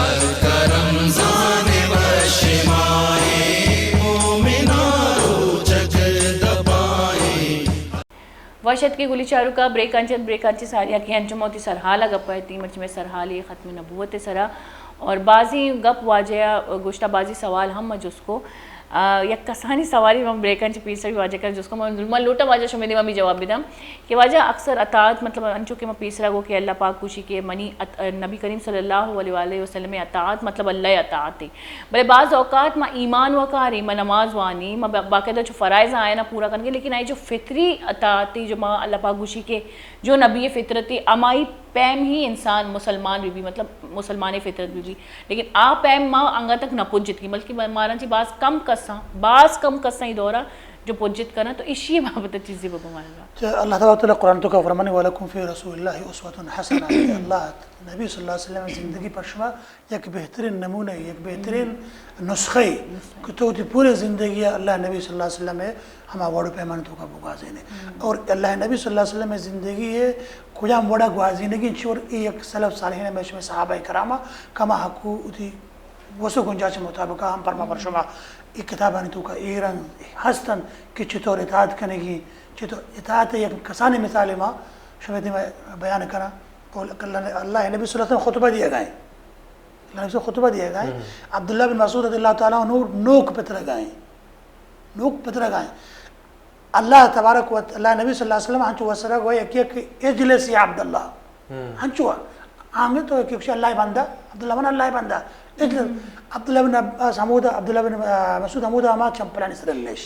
الکرم زان وشمائیں مینارو چک دبائیں. واشد کی گولی چارو کا بریک آنچی ساریا کی انجم ہوتی سرحالہ گپ ہے تیمرچ میں سرحالی ختم نبوت سرا اور بعضی گپ واجہ گوشتہ بعضی سوال ہم جس کو یک کسانی سواری میں بریکن چی پیسر بھی واجہ کر جس کو میں لوٹا واجہ شمیدی میں بھی جواب بھی دم کہ واجہ اکثر اطاعت مطلب انچو کہ میں پیسرہ گو کہ اللہ پاک کوشی کے منی نبی کریم صلی اللہ علیہ وسلم اطاعت مطلب اللہ اطاعت ہے بلے بعض اوقات میں ایمان وکاری میں نماز وانی میں باقاعدہ جو فرائض آئے نا پورا کرنے لیکن آئی جو فطری اطاعت جو میں اللہ پاک کوشی کے جو نبی فطرتی امائی پیم ہی انسان مسلمان بھی مطلب مسلمان فطرت بھی لیکن آ پیم ماں انگا تک نہ پجت کی بلکہ مارا جی بعض کم کساں ہی دورا جو پجت کرنا تو اسی بابت چیزیں وہ بمانا گا. اللہ تعالیٰ قرآن تو کا فرمانے وَلَكُمْ فِي رَسُولِ اللَّهِ أُسْوَةٌ حَسَنَةٌ اللہ نبی صلی اللہ علیہ وسلم زندگی پشما یک بہترین نمونہ یک بہترین نسخے کہ تو پورے زندگی اللہ نبی صلی اللہ علیہ وسلم ہے ہما وڑو پیمان تو کا بگازینے اور اللہ نبی صلی اللہ علیہ وسلم زندگی ہے کجام وڑا گوازینگی چور ایک سلف صالحین میں صحابہ کرامہ کما حقو اتی وسو گنجاش مطابقہ ہم پرما پرشما ایک کتابانی تو کا ایران ہستن کہ چطور اطاعت کرنے گی چطور اطاعت یک کسانی مثال ماں شمیدی میں بیان کرا اللہ نبی صلی اللہ علیہ وسلم خطبہ دیا گئے اللہ نبی خطبہ دیا گئے عبداللہ بن مسعود رضی اللہ تعالیٰ نوک پتر گائیں اللہ تبارک و اللہ نبی صلی اللہ علیہ وسلم ہنچو وسرہ گوئے کہ اجلس یا عبداللہ هنشوها عامل تو كيف الله بندا عبد الله بن الله بندا عبد الله بن عباس حموده عبد الله بن مسعود حموده ما كان بلان يسر ليش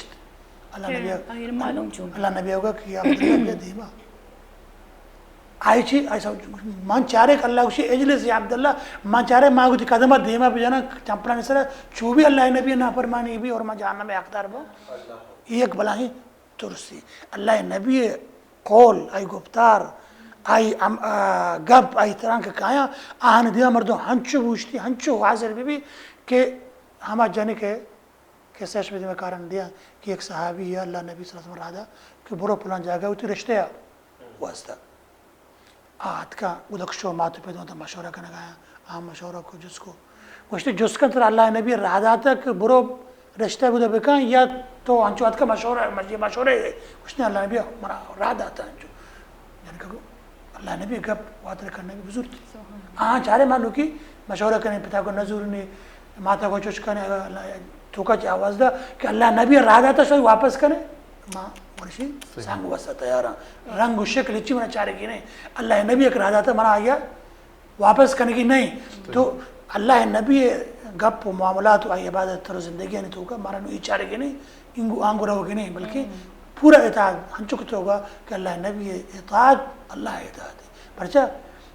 الله نبي معلوم شو الله نبي يقول كي عبد الله ديما عايشي عايش ما نشارك الله وشي اجلس يا عبد الله ما نشارك ما قلت كذا ديما بجانا چمپلان يسر شو بھی الله نبي نا فرماني بھی اور ما جہنم میں حقدار بو ایک بلا ہی ترسی الله نبی قول اي گفتار اي گپ اي طرح کا کایا آن دیا مردوں ہنچو بوشتی ہنچو حاضر بھی کہ ہما جانے کے سیش میں کارن دیا کہ ایک صحابی ہے اللہ نبی صلی اللہ علیہ وسلم رادا کہ برو پلان جاگا ہوتی رشتے ہے واسطہ آت کا ادھک شو ماتو پہ دوں تا مشورہ کرنے گایا آم مشورہ کو جس کو وشتی جس کن تر اللہ نبی رادا تا کہ برو رشتے بودہ بکن یا تو ہنچو آت کا مشورہ ہے وشتی اللہ نبی رادا تا ہنچو یعنی کہ اللہ نبی گپ واتر کرنے بھی بزرگ چارے مانو کی مشورہ کرنے پتا کو نظور نہیں ماتا کو چوچ کرنے تو کا آواز دا کہ اللہ نبی رادا تا سوئی واپس کرنے ماں ورشی سانگو بسا تیارا رنگ و شکل اچھی منا چارے کی نہیں اللہ نبی ایک رادا تا منا آیا واپس کرنے کی نہیں تو اللہ نبی گپ و معاملات و آئی عبادت تر زندگی نہیں تو کا مانا نوی چارے کی نہیں آنگو رہو کی نہیں بلکہ پورا اطاعت ہم چکتے ہوگا کہ اللہ نبی اطاعت اللہ اطاعت ہے پرچہ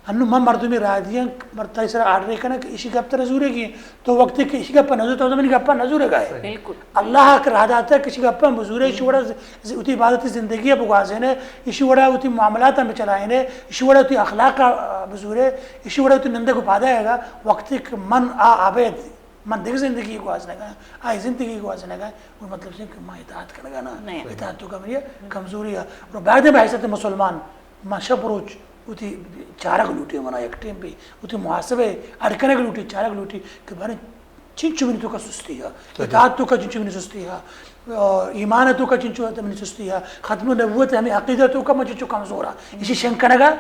ہنو من مردمی رائے دیا مرتا اس طرح آرڈر کرنا کہ اسی گپ تر زورے گی تو وقت کہ اسی گپا نظور تو زمین گپا نظورے گا ہے اللہ کا رہا داتا ہے کسی گپا مزورے اسی وڑا اتی عبادت زندگی بگوازے نے اسی وڑا اتی معاملات میں چلائے نے اسی وڑا اتی اخلاق کا بزورے اسی وڑا اتی نندے کو پادا ہے گا وقت کہ من عبید من دیکھ زندگی کو آزنے گا آئی زندگی کو آزنے گا وہ مطلب سے کہ میں اطاعت کرنے گا نا اطاعت تو کمی ہے کمزوری ہے اور بعد میں حیثیت مسلمان من شب روچ اتی چارک لوٹی منا ایک ٹیم پہ اتی محاسبے اڑکنے کی لوٹی چارک لوٹی کہ بھائی چنچو منی تو کا سستی ہے اطاعت تو کا چنچو منی سستی ہے ایمان تو کا چنچو منی سستی ہے ختم نبوت ہمیں عقیدہ تو کا مجھے کمزور ہے اسی شنکنے گا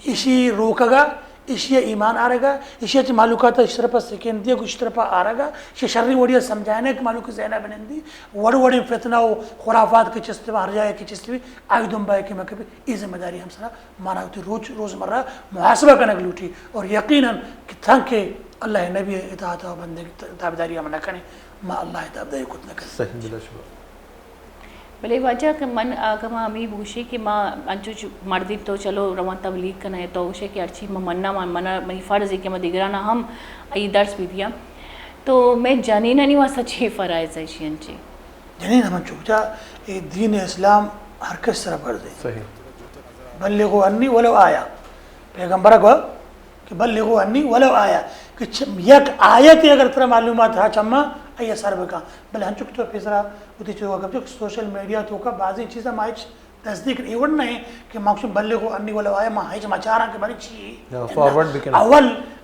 اسی روکا گا اسی ایمان آ رہا گا اسی معلومات اس طرح پر سیکنڈ کو اس طرح پر آ رہا گا اسی شرری وڑیا سمجھانے کہ معلوم ذہنہ بنندی وڑ وڑی فتنہ و خرافات کی چستی ہر جائے کی چستی آئی دمبائے کہ میں کبھی یہ ذمہ داری ہم سنا مانا ہوتی روزمرہ محاسبہ کرنے کی لوٹی اور یقیناً کہ تھنک کے اللہ نبی اطاعت و بندے کی تابعداری ہم نہ کریں ما اللہ تابعداری کت نہ کریں صحیح بلا شبہ بلے وجہ کہ من کما امی بوشی کہ ماں انچو مردی تو چلو روان تبلیغ کرنا ہے تو اسے کہ ارچی منا منا منی فرض ہے کہ میں دیگرانا ہم ای درس بھی دیا تو میں جانینا نہیں واسطہ چھ فرائض ہے شی انچی جنین ہم چوچا دین اسلام ہر کس طرح فرض ہے صحیح بلغوا انی ولو آیا پیغمبر کو کہ بلغوا انی ولو آیا کہ یک آیت اگر طرح معلومات ہے چما ای اثر بکا بلے ہم چکتو پیسرا ہوتی چیزوں کا چک سوشل میڈیا تو کا بعضی چیزیں مائچ تصدیق ایون نہیں کہ مقصود بلغوا انی ولو آیا ماں ہے چاراں کہ بڑی چی فارورڈ بکنا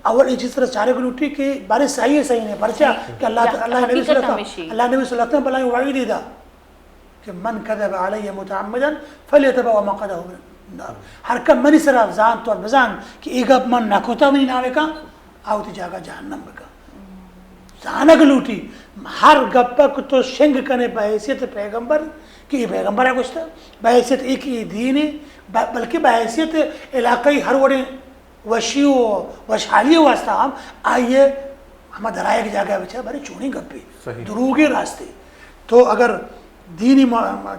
اول جس طرح چارے کو لوٹی کہ بارے صحیح ہے صحیح نہیں پرچا کہ اللہ نبی صلی اللہ علیہ وسلم بلائیں وعید دیدا کہ من کذب علی متعمدا فلیتبوا مقعده من النار ہر کم منی سرا زان تو بزان کہ ایگا من نکوتا منی ناوے کا آوتی جاگا جہنم بکا زانک لوٹی ہر گپا کو تو شنگ کنے بحیثیت پیغمبر کہ یہ پیغمبر ہے کچھ تھا بحیثیت ایک ہی دین ہے بلکہ بحیثیت علاقائی ہر وڑے وشی و وشحالی واسطہ ہم آئیے ہمیں دھرائے کی جاگہ بچا بڑی چونی گپی دروگی راستے تو اگر دینی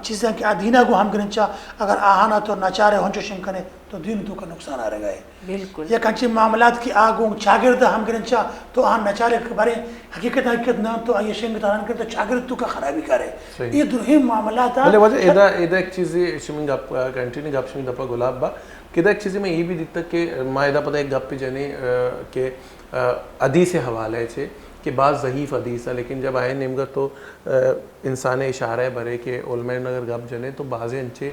چیزیں کہ دینہ کو ہم کرنچا اگر آہانا تو نچارے ہنچو شنگ کنے تو دین تو کا نقصان آ رہے گئے بالکل یا کنچی معاملات کی آگوں چاگرد ہم کرنچا تو آہاں نچارے بارے حقیقت نہ تو آئیے شنگ تاران کرتے تو چاگرد تو کا خرابی کرے یہ درہم معاملات بلے وجہ ایدہ ایک چیزی شمین گپ کنٹینی گپ شمین دپا گلاب با کہ ایک چیزی میں یہ بھی دیتا کہ ما ایدہ پتہ ایک گپ پہ جنی کہ حدیث حوالے چھے کہ بعض ضعیف حدیث ہے لیکن جب آئے نمگا تو انسان اشارہ برے کہ علماء اگر گپ جنے تو بعضی انچے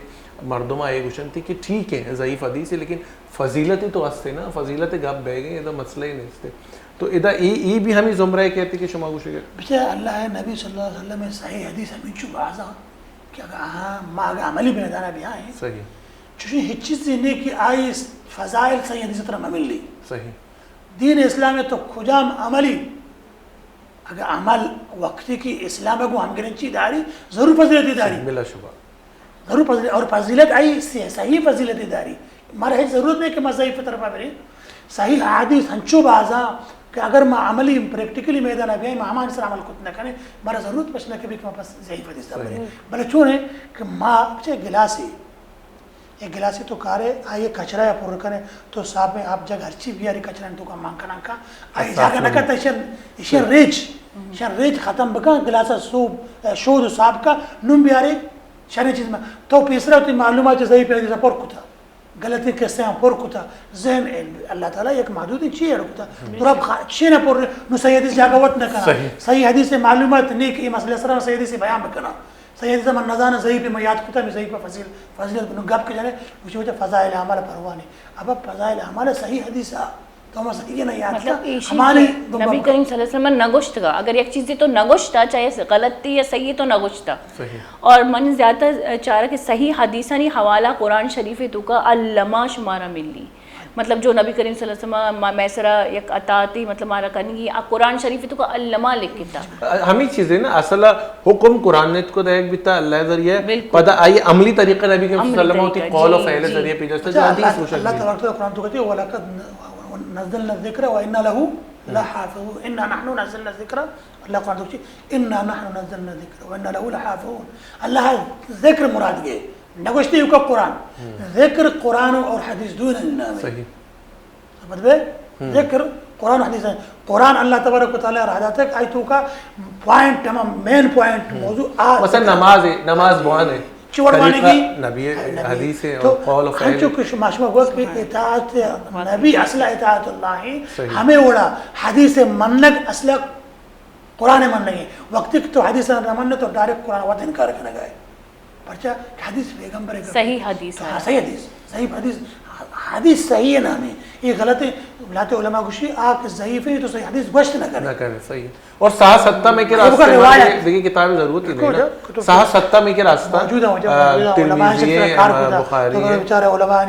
مردم آئے گوشن تھی کہ ٹھیک ہے ضعیف حدیث ہے لیکن فضیلتی تو ہستے نا فضیلت گپ بہ گئے یہ مسئلہ ہی نہیں ہستے تو ادھا ای بھی ہمیں زمرہ کہتے کہ شما گوشے گئے بچے اللہ نبی صلی اللہ علیہ وسلم میں صحیح حدیث ہمیں چو بعضا کہ اگر ما اگر عملی بندانا بھی آئیں صحیح چونکہ ہیچ چیز دینے کی آئی فضائل صحیح حدیث طرح مل لی صحیح دین اسلام ہے تو خجام عملی اگر عمل وقتی کی اسلام کو ہم گرنچی داری ضرور فضیلتی داری بلا شبہ ضرور فضیلت اور فضیلت آئی صحیح فضیلتی داری مارا ضرورت نہیں کہ میں ضعیف طرف بری صحیح حدیث ہنچو بازا کہ اگر میں عملی پریکٹیکلی میدان ابھی میں ہمان سر عمل کتنا کریں مارا ضرورت پچھنا کہ بھی کہ میں پاس ضعیف حدیث طرف بری بلے چون ہے کہ ماں چاہے گلاسی ایک گلاسی تو کارے آئیے کچرا یا پور کریں تو صاحب میں آپ جگہ ہرچی بیاری کچرا تو کا مانکا نانکا آئی جاگہ نکا تا اشن ریچ ختم بکا گلاسا سوب شود صاحب کا نم بیاری شانی چیز میں تو پیسرا ہوتی معلومات ضعیف حدیث پر کتا غلطی کیسے ہیں پر کتا ذہن اللہ تعالیٰ ایک محدود چیز ہے کتا تو اب چیز نہ پر نو صحیح حدیث جاگہ وقت نہ کرنا صحیح حدیث سے معلومات نہیں کہ یہ مسئلہ سرہ صحیح حدیث سے بیان بکنا صحیح حدیث من نظانہ ضعیف میں یاد کتا میں ضعیف فضیلت بنو گب کے جانے اسی وجہ فضائل اعمال پروانی اب فضائل اعمال صحیح حدیث ہے تو ہم صحیح نہیں یاد مطلب نبی کریم صلی اللہ علیہ وسلم نگوشت کا اگر ایک چیز تو نگوشتا چاہے غلط تھی یا صحیح تو نگوشتا اور من زیادہ چاہ رہا کہ صحیح حدیثانی حوالہ قرآن شریف تو کا علامہ شمارہ ملی مطلب جو نبی کریم صلی اللہ علیہ وسلم میسرہ یک عطاتی مطلب مارا کرنے کی قرآن شریف تو کا علامہ لکھتا ہمیں چیزیں نا اصلا حکم قرآن نے کو دیکھ بیتا اللہ ذریعہ پتہ آئیے عملی طریقہ نبی کریم صلی اللہ علیہ وسلم ہوتی قول و فعل ذریعہ پی جاتا ہے حدیث روشن اللہ تبارک و قرآن تو کہتی ہے وَلَقَدْ نَزَّلْنَا الذِّكْرَ وَإِنَّا لَهُ لَحَافِظُونَ إِنَّا نَحْنُ نَزَّلْنَا الذِّكْرَ اللہ قرآن تو کہتی ہے إِنَّا نَحْنُ نَزَّلْنَا الذِّكْرَ وَإِنَّا لَهُ لَحَافِظُونَ اللہ ذکر مراد گئے نگوشتی ہو کا قرآن ذکر قرآن اور حدیث دون النام صحیح سمجھ بے ذکر قرآن حدیث ہے قرآن اللہ تبارک و تعالیٰ رہا جاتا ہے کہ آیتوں کا پوائنٹ تمام مین پوائنٹ موضوع مثلا نماز بوان ہے طریقہ نبی حدیث ہے اور قول و فعل ہنچو کچھ معاشمہ گوز کہ اطاعت نبی اصلہ اطاعت اللہ ہمیں اوڑا حدیث مننگ اصلہ قرآن مننگ ہے وقتی کہ تو حدیث مننگ تو ڈائریکٹ قرآن وقت انکار کرنے گئے پرچہ حدیث بیگمبر صحیح حدیث ہے صحیح حدیث صحیح حدیث حدیث صحیح ہے نا ہمیں یہ غلط ہے لاتے علماء گوشی آپ ضعیف ہے تو صحیح حدیث گوشت نہ کریں صحیح اور صحیح ستہ میں کے راستے دیکھیں کتابیں ضرورت ہی نہیں صحیح ستہ میں کے راستہ ترمذی بخاری بیچارے علماء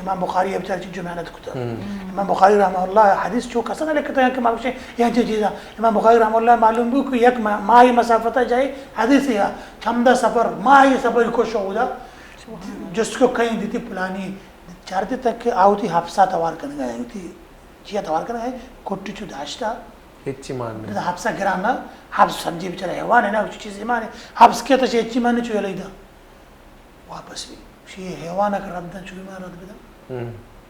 امام بخاری بیچارے چیز جو محنت کتا امام بخاری رحمہ اللہ حدیث چو کسا نہ لکھتا ہے کہ معلوم یہ چیزیں امام بخاری رحمہ اللہ معلوم بھی کہ یک ماہی مسافتہ جائے حدیث ہے چھمدہ سفر ماہی سفر کو شعودہ جس کو کہیں دیتی پلانی چارتی تک کہ آوتی حفصہ توار کرنے گئے ہوتی چیہ توار کرنے گئے کوٹی چو داشتا ہچی ماننے حفصہ گرانا حفظ سمجھی بچارہ حیوان ہے نا کچھ چیز ایمان ہے حفظ کیا تا ہچی ماننے چو یلی دا واپس بھی شیئے حیوانہ کا رد دا چو ایمان رد بدا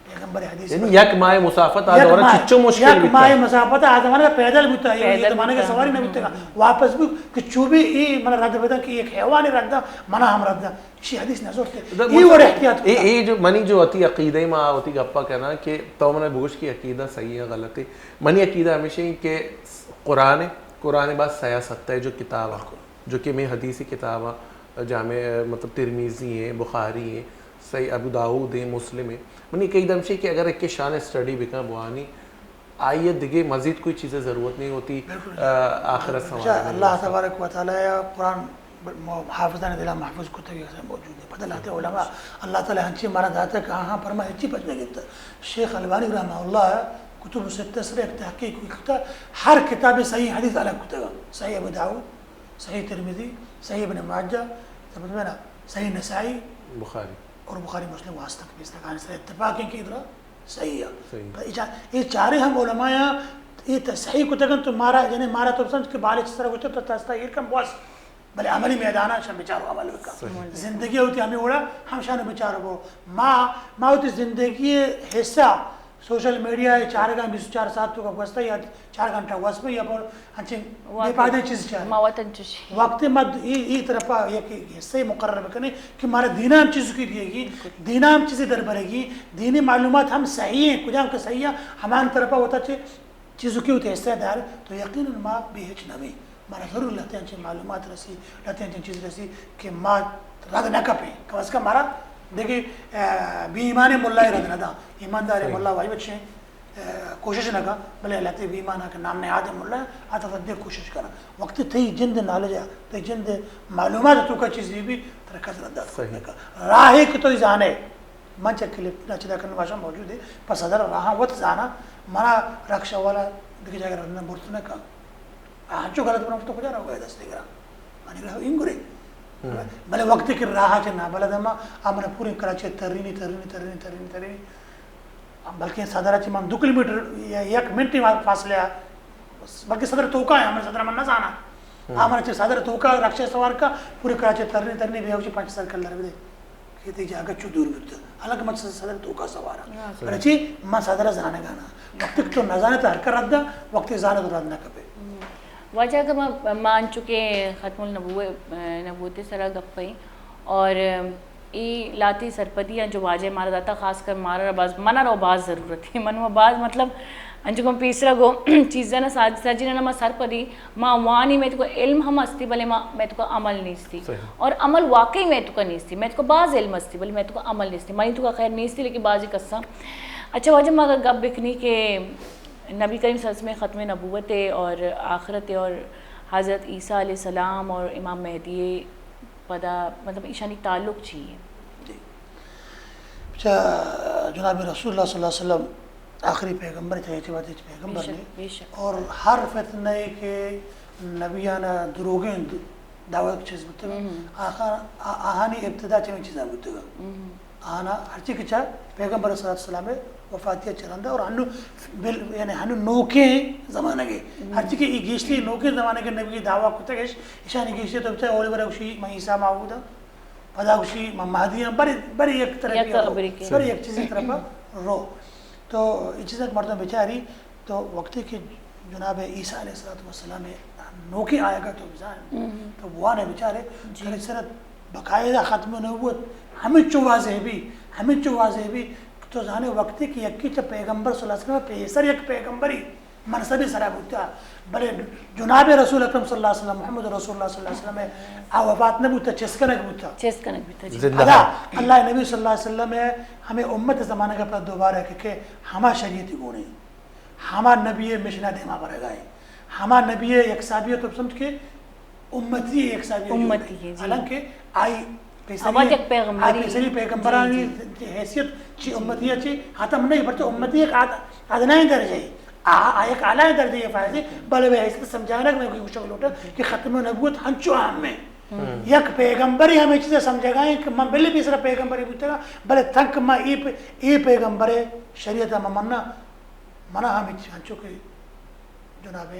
پیغمبر حدیث یعنی یک ماہ مسافت آدھورا چچو مشکل بیتا یک ماہ مسافت آدھوانا کا پیدل بیتا ہے یہ زمانے کا سواری نہ بیتا گا واپس بھی کہ چوبی ای منہ رد بیتا کہ ایک حیوانی رد دا منہ ہم رد دا اسی حدیث نظر تے یہ وہ احتیاط کرتا یہ جو منی جو ہوتی عقیدہ ماں ہوتی گپا کہنا کہ تو منہ بوش کی عقیدہ صحیح ہے غلط ہے منی عقیدہ ہمیشہ ہی کہ قرآن بعد سیاست ہے جو کتاب ہے جو کہ میں حدیثی کتاب ہے جامع مطلب ترمیزی ہے بخاری ہے صحیح ابو داؤد ہے مسلم ہے منی کئی دم سے کہ اگر ایک کے شان اسٹڈی بکا بوانی آئیے دیگے مزید کوئی چیزیں ضرورت نہیں ہوتی آخرت سوال اللہ تبارک و تعالیٰ قرآن حافظان دلہ محفوظ کتبی موجود ہے بدل آتے علماء اللہ تعالیٰ ہنچی مارا داتا ہے کہ ہاں پرما ہنچی پچنے گیتا شیخ البانی رحمہ اللہ کتب ستہ سر ایک تحقیق ہوئی کتا ہر کتاب صحیح حدیث الگ کتا صحیح ابو داؤد صحیح ترمذی صحیح ابن ماجہ سمجھ میں نا صحیح نسائی بخاری اور بخاری مسلم واسطہ بھی استقان سے اتفاق ہیں کہ ادھر صحیح ہے یہ چارے ہم علماء یہ صحیح کو تگن تو مارا یعنی مارا تو سمجھ کہ بالے اس طرح ہوتے تو تستاہیر کم بواس بلے عملی میدانا شان بچارو عمل بکا زندگی ہوتی ہمیں اڑا ہم شان بچارو بو ماں ہوتی زندگی حصہ سوشل میڈیا 4 گھنٹے 24 ساعت تو کا گوستا یا 4 گھنٹہ گوس پہ یا پر ہنچے بے پائدہ چیز چاہے مواتن چشی وقت مد یہ طرف یہ حصہ مقرر بکنے کہ ہمارا دینہ ہم چیز کی دیئے گی دینہ ہم چیزیں در برے گی دینی معلومات ہم صحیح ہیں کجا ہم کا صحیح ہیں ہمان طرف ہوتا چھے چیزوں کی ہوتے حصہ دار تو یقیناً ماں بے ہچ نبی ہمارا ضرور لہتے ہیں معلومات رسی لہتے ہیں چیز رسی کہ ماں رد نہ کپیں کہ اس کا ہمارا دیکھیں بی ایمان ملہ رد نہ دا ایماندار ملہ وائی بچے کوشش نہ کا بلے اللہ تے بی ایمان کہ نام نے آدم ملہ آتا فدے کوشش کرنا وقت تھی جند نالج تے جند معلومات تو کا چیز بھی ترکت ردات کرنے کا راہی کہ تو جانے من چک کلپ نچدہ کرنے باشا موجود ہے پس ادھر راہاں وقت جانا منا رکشہ والا دیکھ جائے گا ردنا برتنے کا ہنچو غلط بنا تو کجا رہا ہوگا دستے گرا مانی رہا انگوری بھلے وقت کی راہ چ نہ بلد ما امن پوری کراچی ترینی بلکہ صدر چ من 2 کلومیٹر یا 1 منٹ فاصلہ بلکہ صدر توکا ہے ہمیں صدر من نہ جانا امن چ صدر توکا رکشا سوار کا پوری کراچی ترینی بھی ہوچ 5 سرکل لر دے کہتے جگہ چ دور بت الگ مت صدر توکا سوارا رچی ما صدر زانے گانا وقت تو نہ جانے تو ہر کر رد وقت جانے تو رد نہ کبے وجہ کہ مان چکے ختم النبوت سرا گپئی اور ای لاتی سرپدی جو واجہ مارا داتا خاص کر مارا باز منا رو باز ضرورت ہے منو باز مطلب انجو کو پیسرا گو چیزیں نہ ساجی نہ سرپدی ماں وانی میں تو کو علم ہم استی بلے میں تو کو عمل نہیں استی اور عمل واقعی میں تو کو نہیں استی میں تو کو باز علم استی بلے میں تو کو عمل نہیں استی مانی تو کا خیر نہیں استی لیکن بازی قصہ اچھا واجہ مگر گپ بکنی کہ نبی کریم صلی اللہ علیہ وسلم ختم نبوت اور آخرت اور حضرت عیسیٰ علیہ السلام اور امام مہدی پدا مطلب ایشانی تعلق چاہیے جناب رسول اللہ صلی اللہ علیہ وسلم آخری پیغمبر تھے پیغمبر نے اور ہر فتنے کے نبیانہ دروگیں دعوت چیز بتگا آہانی ابتدا چیزیں چیزیں بتگا آنا ہر چیز کی چاہ پیغمبر صلی اللہ علیہ وسلم وفاتیہ چلندہ اور ہنو یعنی ہنو نوکے زمانہ کے ہر چیز کی گیشتی نوکے زمانہ کے نبی کی دعویٰ کو تکش اشانی گیشتی تو بچہ اولی برا کشی میں عیسیٰ معبودہ پدا کشی میں مہدیہ بری ایک طرف بری ایک چیزی طرف رو تو یہ چیزیں مرتبہ بیچاری تو وقتی کہ جناب عیسیٰ علیہ السلام نوکے آئے گا تو بزان تو وہ نے بیچارے کہ سرت بقاعدہ ختم نبوت ہمیں چو واضح بھی تو جانے وقتی کی یکی چا پیغمبر صلی اللہ علیہ وسلم پیسر یک پیغمبری منصبی سرا بودتا بلے جناب رسول اکرم صلی اللہ علیہ وسلم محمد رسول اللہ صلی اللہ علیہ وسلم آوفات نہ بودتا چسکنک بودتا ادا اللہ نبی صلی اللہ علیہ وسلم ہمیں امت زمانہ کا پر دوبارہ کہ ہما شریعتی گونے ہما نبی مشنہ دیما برے گئے ہما نبی یک سابیت تو سمجھ کے امتی ایک سابیت حالانکہ آئی پیسری پیغمبرانی حیثیت چی امتیہ چی ختم نہیں پڑھتے امتی ایک ادنائی درجہ ہے ایک اعلیٰ درجہ یہ فائدہ بلے وہ حیثیت سمجھانا کہ میں کوئی شکل ہوتا کہ ختم نبوت ہنچو ہم میں یک پیغمبری ہمیں چیزیں سمجھا گئے کہ میں بلے بھی سرا پیغمبری بودتا گا بلے تنک میں ای پیغمبر شریعت میں منع ہمیں ہنچو کہ جناب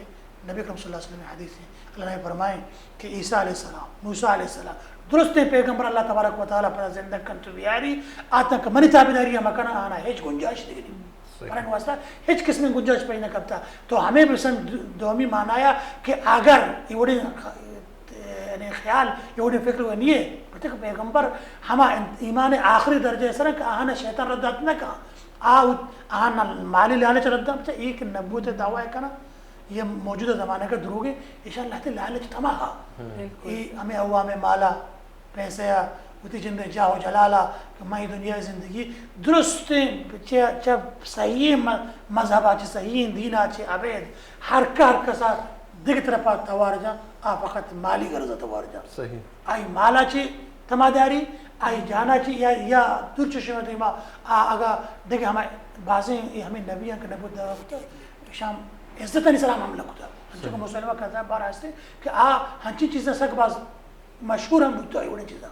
نبی کرم صلی اللہ علیہ وسلم حدیث ہے اللہ نے فرمائیں کہ عیسیٰ علیہ السلام موسیٰ علیہ السلام درست پیغمبر اللہ تبارک و تعالیٰ پر زندہ کنتو بیاری آتا کہ منی تابداری مکانا آنا ہیچ گنجائش دیگی برای واسطہ ہیچ قسم گنجائش پیدا کرتا تو ہمیں بسن دومی معنایا کہ اگر یہ خیال یہ فکر وہ نہیں ہے پتہ کہ پیغمبر ہما ایمان آخری درجہ سر کہ آہانا شیطان ردات نہ کہا آہانا مالی لالچ ردات ایک نبوت دعویٰ ہے کنا یہ موجودہ زمانے کا دروگ ہے انشاءاللہ تے لالچ تمہا ہمیں عوام مالا پیسے ہوتی جند جاہ و جلالا کہ میں دنیا زندگی درست چب صحیح مذہب آچے صحیح دین آچے عبید ہر کسا دیکھ طرفا توار جا فقط مالی غرضہ توار جا آئی مالا چے تماداری آئی جانا چے یا دور چشمہ دیما آگا دیکھ ہمیں بازیں ہمیں نبیان کا نبوت دعوت شام عزت علیہ السلام عملہ کتا ہنچو کو مسلمہ کرتا ہے بار آستے کہ ہنچی چیزیں سک باز مشہور ہم بودتا ہے وڑی چیزیں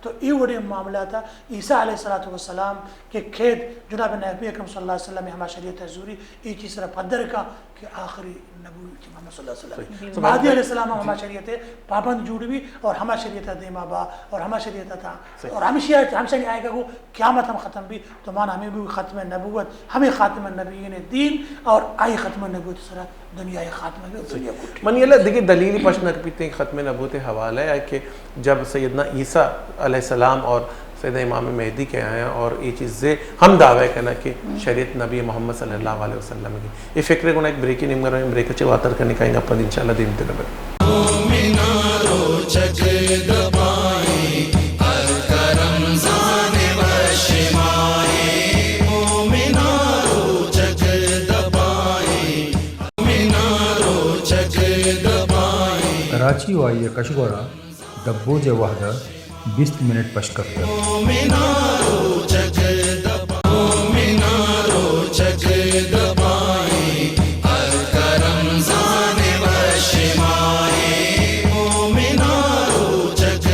تو یہ وڑی معاملہ تھا عیسیٰ علیہ السلام کے کھید جناب نبی اکرم صلی اللہ علیہ وسلم ہما شریعت حضوری یہ چیز طرح پدر کا کہ آخری نبی محمد صلی اللہ علیہ وسلم مہدی علیہ السلام ہما شریعت پابند جوڑی بھی اور ہما شریعت دیما با اور ہما شریعت تھا اور ہمیشہ نہیں آئے گا وہ قیامت ہم ختم بھی تو مانا ہمیں بھی ختم نبوت ہمیں خاتم النبیین دین اور آئی ختم نبوت سرا دنیا خاتمہ بھی دنیا کو من یہ دیکھیں دلیلی پشنا پیتے ہیں ختم نبوت حوالہ ہے کہ جب سیدنا عیسیٰ علیہ السلام اور سیدنا امام مہدی کے آئے ہیں اور یہ چیزیں ہم دعوے کہنا کہ شریعت نبی محمد صلی اللہ علیہ وسلم کی یہ فکر کو نا ایک بریکی نہیں مگر بریک اچھے واتر کرنے کہیں گا اپنا انشاءاللہ دین تلبے کراچی وائی کشگورا دبوج وحدہ 20 منٹ پشکر کرم زان و شمائے مومنارو چک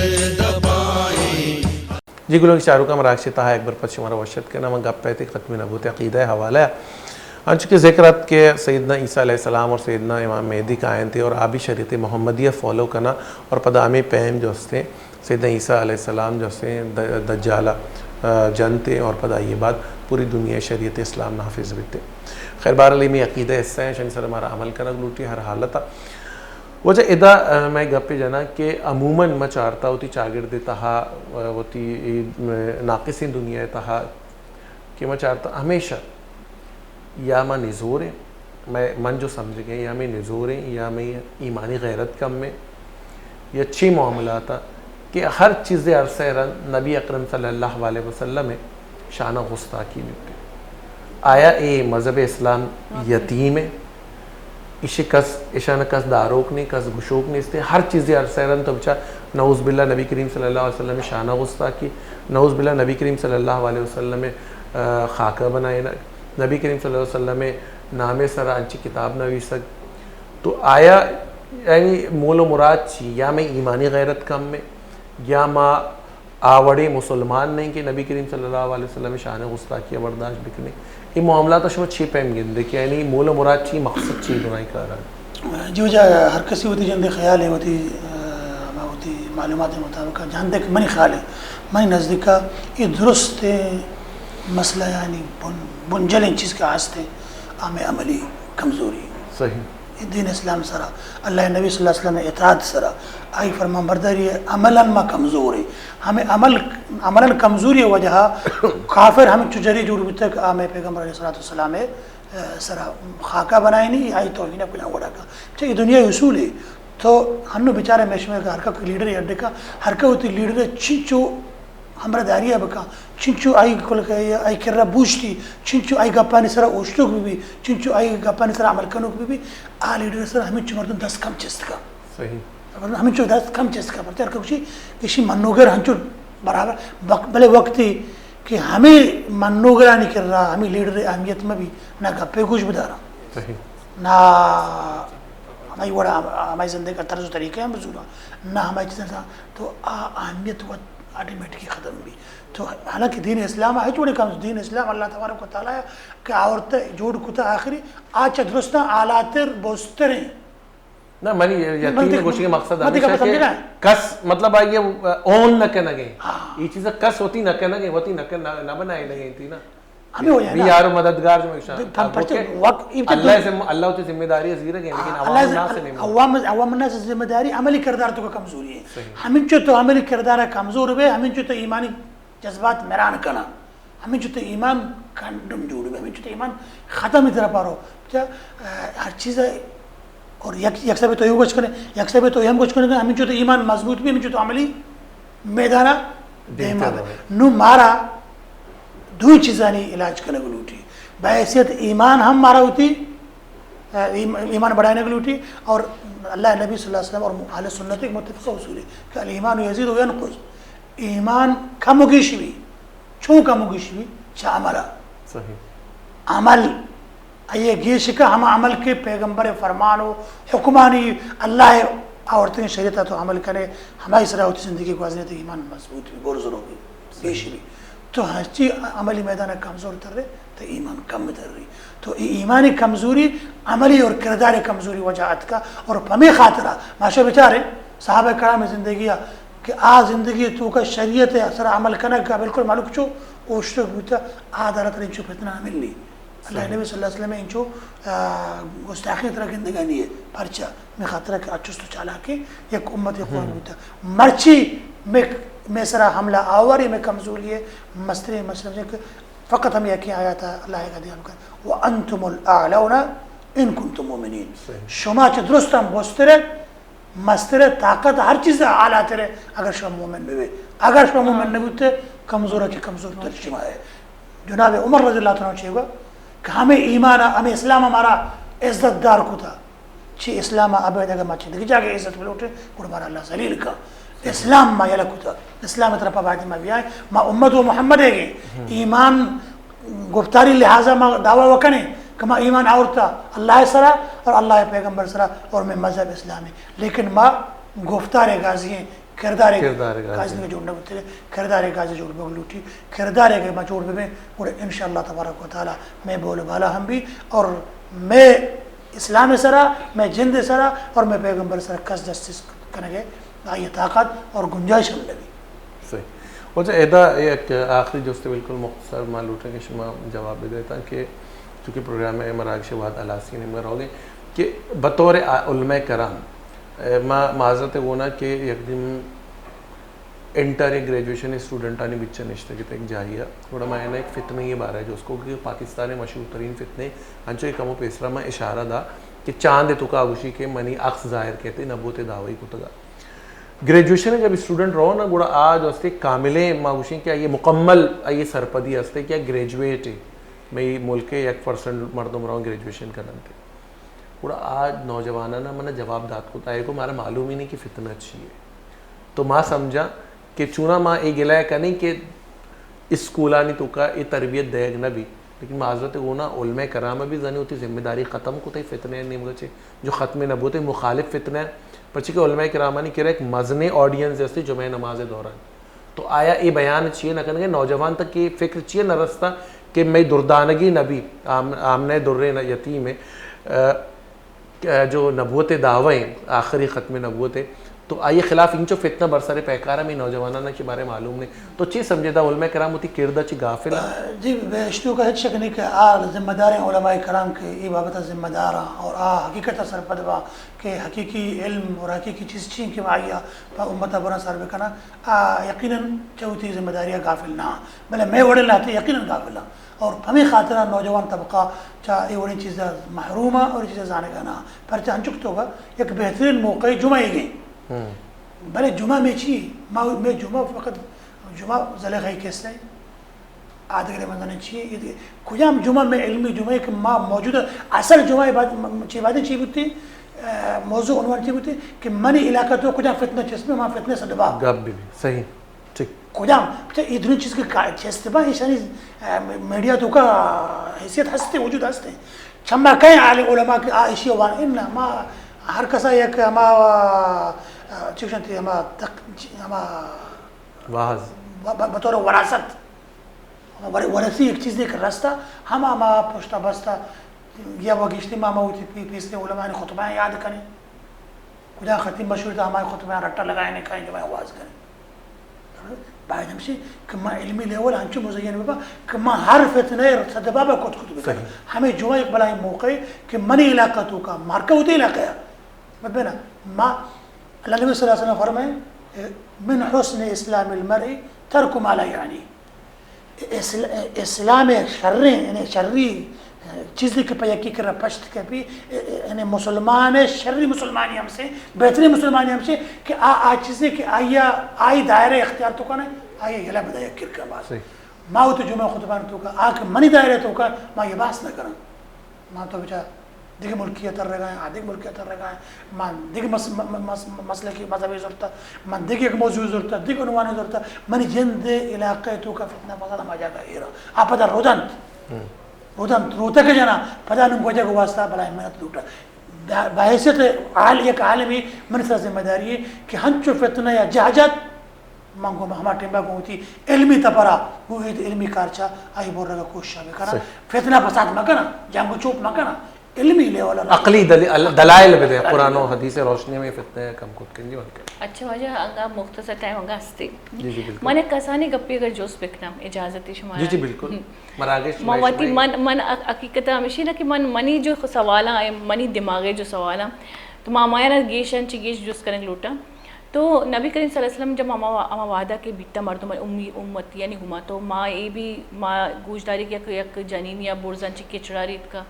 جی گلوں کی چاروں کا مراکش تہا ایک بار پت شمارا وشت کے نام گپ پیتے ختم نبوت عقیدہ حوالہ ہے چونکہ ذکرت کہ سیدنا عیسیٰ علیہ السلام اور سیدنا امام مہدی قائم تھے اور آبی شریعت محمدیہ فالو کرنا اور پدامی پہم جو ہستے سیدنا عیسیٰ علیہ السلام جو ہستے دجالہ جنتے اور پدا یہ بات پوری دنیا شریعت اسلام نافذ بیتے خیر بار علیمی عقیدہ حصہ ہے شن سر ہمارا عمل کرنا گلوٹی ہر حالتا وجہ ادا میں گپے جنا کہ عموماً میں چارتا ہوتی چاگرد تہا ہوتی ناقصین دنیا تہا کہ میں چارتا ہمیشہ یا میں نزوریں میں من جو سمجھ گئے یا میں نزوریں یا میں ایمانی غیرت کم میں یہ اچھی معاملات کہ ہر چیز عرصہ رن نبی اکرم صلی اللہ علیہ وسلم شانہ غستاکی بھی آیا اے مذہب اسلام یتیم ہے اشی کس اشانہ کس داروک نہیں کس گشوک نہیں استے ہر چیز عرصہ رن تو بچا نعوذ باللہ نبی کریم صلی اللہ علیہ وسلم شانہ غستاکی نعوذ باللہ نبی کریم صلی اللہ علیہ وسلم خاکہ بنائے نبی کریم صلی اللہ علیہ وسلم نام سرا انچی کتاب نویسک تو آیا یعنی مول و مراد چی یا میں ایمانی غیرت کم میں یا ماں آوڑے مسلمان نہیں کہ نبی کریم صلی اللہ علیہ وسلم شان غستاکی برداشت بکنے یہ معاملات تو شما چھ پیم گندے کہ یعنی مول و مراد چی مقصد چی دنائی کر رہا ہے جو وجہ ہر کسی ہوتی جن خیال ہے ہوتی معلومات مطابق جانتے کہ منی خیال ہے منی نزدیکا یہ درست مسئلہ یعنی بنجل ان چیز کا آستے عام عملی کمزوری صحیح دین اسلام سرا اللہ نبی صلی اللہ علیہ وسلم اطاعت سرا آئی فرمان برداری ہے عملاً ما کمزور ہے ہمیں عملاً کمزوری وجہ کافر ہمیں چجری جوڑ بھی تک آم پیغمبر علیہ السلام سرا خاکہ بنائے نہیں آئی توہین کنا وڑا کا چاہیے دنیا اصول ہے تو ہنو بیچارے میشمے کا ہرکا لیڈر ہے اڈے کا ہرکا ہوتی لیڈر ہے چنچو ہمارا داریہ بکا چنچو آئی کل آئی کرا بوشتی چنچو آئی گپانی سرا اوشتوک بھی چنچو آئی گپانی سرا عمل کنوک بھی آ لیڈر سرا ہمیں چو مردن 10 کم چست کا صحیح ہمیں چو 10 کم چست کا پرتے ہرکا کشی منوگر ہنچو برابر بلے وقتی کہ ہمیں منوگرانی کر رہا ہمیں لیڈر اہمیت میں بھی نہ گپے کچھ بدا رہا نہ ہماری وڑا ہماری زندگی کا طرز و طریقہ ہے مزورا نہ ہماری چیزیں تھا تو اہمیت آٹومیٹکی ختم بھی تو حالانکہ دین اسلام ہے چوڑے کام دین اسلام اللہ تبارک و تعالیٰ ہے کہ عورتیں جوڑ کتا آخری آج درستاں آلاتر بوستر ہیں نہ منی یقین گوشی کے مقصد ہمیشہ کہ کس مطلب آئیے اون نہ کہنا گئے یہ چیزیں کس ہوتی نہ کہنا گئے ہوتی نہ بنائی لگئی تھی نا بھی یارو مددگار جو میں اللہ ہوتی ذمہ داری عزیر گئے لیکن عوام الناس سے نہیں عوام الناس سے ذمہ داری عملی کردار تو کا کمزوری ہے ہمیں جو تو عملی کردار کمزور ہوئے ہمیں جو تو ایمانی جذبات میران کرنا ہمیں جو تو ایمان کنڈم جوڑ ہوئے ہمیں جو تو ایمان ختم ہی طرح پارو ہر چیز ہے اور یک سبے تو یہ کچھ کریں یک سبے تو یہ کچھ کریں ہمیں جو تو ایمان مضبوط بھی ہمیں جو تو عملی میدانہ دیما نو مارا دو چیزانی علاج کرنے کو لوٹی بحیثیت ایمان ہم مارا ہوتی ایمان بڑھانے کو لوٹی اور اللہ نبی صلی اللہ علیہ وسلم اور اہل سنت ایک متفقہ اصول ہے کہ الایمان یزید و ینقص ایمان کم ہوگیش بھی چون کم ہوگیش بھی چاہ عملہ صحیح عمل یہ گیش کا ہم عمل کے پیغمبر فرمان و حکمانی اللہ عورتیں شریعت تو عمل کرے ہماری صلاح ہوتی زندگی کو حضرت ایمان مضبوط بھی بورزر ہوگی گیش بھی تو ہر چیز عملی میدان کمزور تر رہے تو ایمان کم تر رہی تو ایمانی کمزوری عملی اور کردار کمزوری وجاہت کا اور پمی خاطرہ ماشاء بیچارے صحابہ کرام زندگی کہ زندگی تو کا شریعت ہے اثر عمل کرنے کا بالکل معلوم چو اوشتک ہوتا دارت انچو فتنہ مل لی اللہ نبی صلی اللہ علیہ وسلم انچو گستاخی طرح گندگانی ہے پرچہ میں خاطرہ کہ اچھوستو چالا کے یک امت اقوام ہوتا مرچی میں سرا حملہ آوری میں کمزوری ہے مستری مسلم کہ فقط ہم یقین آیا تھا اللہ کا دیام کر وَأَنْتُمُ الْأَعْلَوْنَ إِن كُنْتُم مُؤْمِنِينَ شما چھ درست ہم بوسترے مسترے طاقت ہر چیز آلہ ترے اگر شما مومن بے اگر شما مومن نبوتے کمزورہ کی کمزور تر شما ہے جناب عمر رضی اللہ عنہ چاہیے گا کہ ہمیں ایمان ہمیں اسلام ہمارا عزت دار کو تھا چھ اسلام ابد اگر ماں چندگی جا کے عزت ملوٹے اور ہمارا اللہ ذلیل کا اسلام ما یلک ہوتا اسلام طرف بعد ما بھی آئے ما امت و محمد ہے گئے ایمان گفتاری لہٰذا ما دعویٰ وکنے کہ ما ایمان آورتا اللہ سرا اور اللہ پیغمبر سرا اور میں مذہب اسلامی لیکن ما گفتار غازی ہیں کردارے کردارے غازی کے جوڑنے بتلے کردارے غازی جوڑ بگلوٹی کردارے کے مجوڑ میں اور انشاءاللہ تبارک و تعالی میں بول بالا ہم بھی اور میں اسلام سرا میں جند سرا اور میں پیغمبر سرا کس دستس کرنے گے آئی طاقت اور گنجائش ہم لگی صحیح اچھا ادا ایک آخری جو سے بالکل مختصر معلوم کہ شما جواب دے دیتا کہ چونکہ پروگرام میں مراکش واد علاسی نمبر ہو گئے کہ بطور علماء کرام معذرت ہونا کہ یک دن انٹر گریجویشن اسٹوڈنٹانی بچہ نشتے کہ ایک جاہیہ تھوڑا میں ایک فتنہ یہ بارہ ہے جو اس کو کہ پاکستان مشہور ترین فتنے ہنچو کم و پیسرا میں اشارہ دا کہ چاند تو کا آگوشی کے منی عقص ظاہر کہتے نبوت دعوی کو تگا گریجویشن ہے جب اسٹوڈنٹ رہو نا گوڑا آج ہستے کاملے ماگوشی کیا یہ مکمل یہ سرپدی ہستے کیا گریجویٹ ہے میں ملک کے 1% مردم رہا ہوں گریجویشن کرنے تھے گوڑا آج نوجوانہ نا منہ جواب دات کو تائے کو ہمارا معلوم ہی نہیں کہ فتنہ اچھی ہے تو ماں سمجھا کہ چونہ ماں ایک گلائے کا نہیں کہ اسکولانی تو کا یہ تربیت دے گا بھی لیکن معذرت ہونا علماء کرام بھی زنی ہوتی ذمہ داری ختم کو تے فتنے نہیں مگچے جو ختم نبوت مخالف فتنہ ہے پرچہ کہ علماء کرامانی کہہ رہا ایک مزنے آڈینس جیسے جمعہ نماز دوران تو آیا یہ بیان چیئے نہ کرنے نوجوان تک یہ فکر چیئے نہ رستا کہ میں دردانگی نبی آمنے در یتیم جو نبوت دعوے ہیں آخری ختم نبوت ہے تو آئیے خلاف انچو فتنہ برسر پیکارہ میں نوجوانانہ کے بارے معلوم نہیں تو چیز سمجھے دا علماء کرام ہوتی کردہ چی غافل جی بیشتو کا ہیچ شک نہیں کہ آل ذمہ داریں علماء کرام کے یہ بابتا ذمہ دارا اور حقیقت سر پدوا کہ حقیقی علم اور حقیقی چیز چین کی معایا پا امتا برا سر بکنا یقیناً چاہوتی ذمہ داریاں غافل نہ بلے میں وڑے لاتے یقیناً غافل نہ اور ہمیں خاطرہ نوجوان طبقہ چاہے وڑی چیزیں محرومہ اور چیزیں جانے کا نہ پر چاہن چکتوں گا ایک بہترین موقع جمعہ ہی گئی بلے جمعہ میں چی میں جمعہ فقط جمعہ زلیخہ ہی کیس لیں آدھگرے مندانے چی کجام جمعہ میں علمی جمعہ کہ ماں موجود ہے اصل جمعہ باتیں چی بودتی موضوع عنوان چی بودتی کہ منی علاقہ تو کجام فتنہ چیز میں ماں فتنے سے دبا گب بھی صحیح ٹھیک کجام ادھنی چیز کے چیز دبا ایشانی میڈیا تو کا حیثیت ہستے وجود ہستے چھمہ کہیں عالم علماء کی آئیشی وان انہا ما ہر کسا یک ہما چکشنتی ہما واحظ بطور وراثت ورثی ایک چیز دیکھ رستا ہما پشتا بستا یا وگشتی ماما ہوتی پیسنے علماء نے خطبائیں یاد کریں کجا ختم مشہور تھا ہمارے خطبائیں رٹا لگائیں نے کہیں جو میں آواز کریں باید ہمشی کہ میں علمی لیول ہنچو مزین بابا کہ میں ہر فتنے صدبابا کت بکر ہمیں جو ایک بلائی موقع کہ منی علاقہ تو کا مارکہ ہوتی علاقہ ہے مبینہ ما اللہ نبی صلی اللہ علیہ وسلم فرمائے من حسن اسلام المرء ترک ما لا یعنی اسلام شرری یعنی شرری چیزی کے پہ یکی کر پشت کے بھی یعنی مسلمان شرری مسلمانی ہم سے بہترین مسلمانی ہم سے کہ چیزیں کہ آئی دائرہ اختیار تو کا نہیں آئی گلا بدایا کر کا باز ماں تو جمعہ خطبان تو کا آکھ منی دائرہ تو کا ماں یہ باس نہ کریں ماں تو بچہ دیکھ ملکیت رہ گئے ہیں دیکھ ملکیت رہ گئے ہیں ماں دیکھ مسئلہ کی مذہبی ضرورت ہے ماں دیکھ ایک موضوع ضرورت ہے دیکھ عنوانی ضرورت ہے منی جند علاقہ تو کا فتنہ فضا نہ جا گا ایرا آپ پتا رودن روتا کے جانا پتا نم وجہ کو واسطہ بلائے محنت لوٹا بحیثیت ایک عالمی منصر ذمہ داری ہے کہ ہنچو فتنہ یا جہجت مانگو ہمارا ٹیمبا کو ہوتی علمی تپرا وہ علمی کارچا آئی بول رہا کوشش بھی کرنا فتنہ فساد مکنا جنگ چوپ مکنا علمی لے والا عقلی دلائل بدے قرآن و حدیث روشنی میں فتنے کم کت کنجی بنکے اچھا وجہ انگا مختصر ٹائم انگا ہستے من کسانی گپی اگر جوس بکنا اجازتی شمارا جی بالکل مراگش مواتی من حقیقت ہمیشہ نا کہ منی جو سوالا آئے منی دماغے جو سوالا تو مامایا نا گیشن چی گیش جوس کرنے لوٹا تو نبی کریم صلی اللہ علیہ وسلم جب اما وعدہ کے بیتا مردم امتی یعنی ہما تو ماں اے بھی ماں گوشداری کی یک جنین یا برزن چی کچڑا ریت کا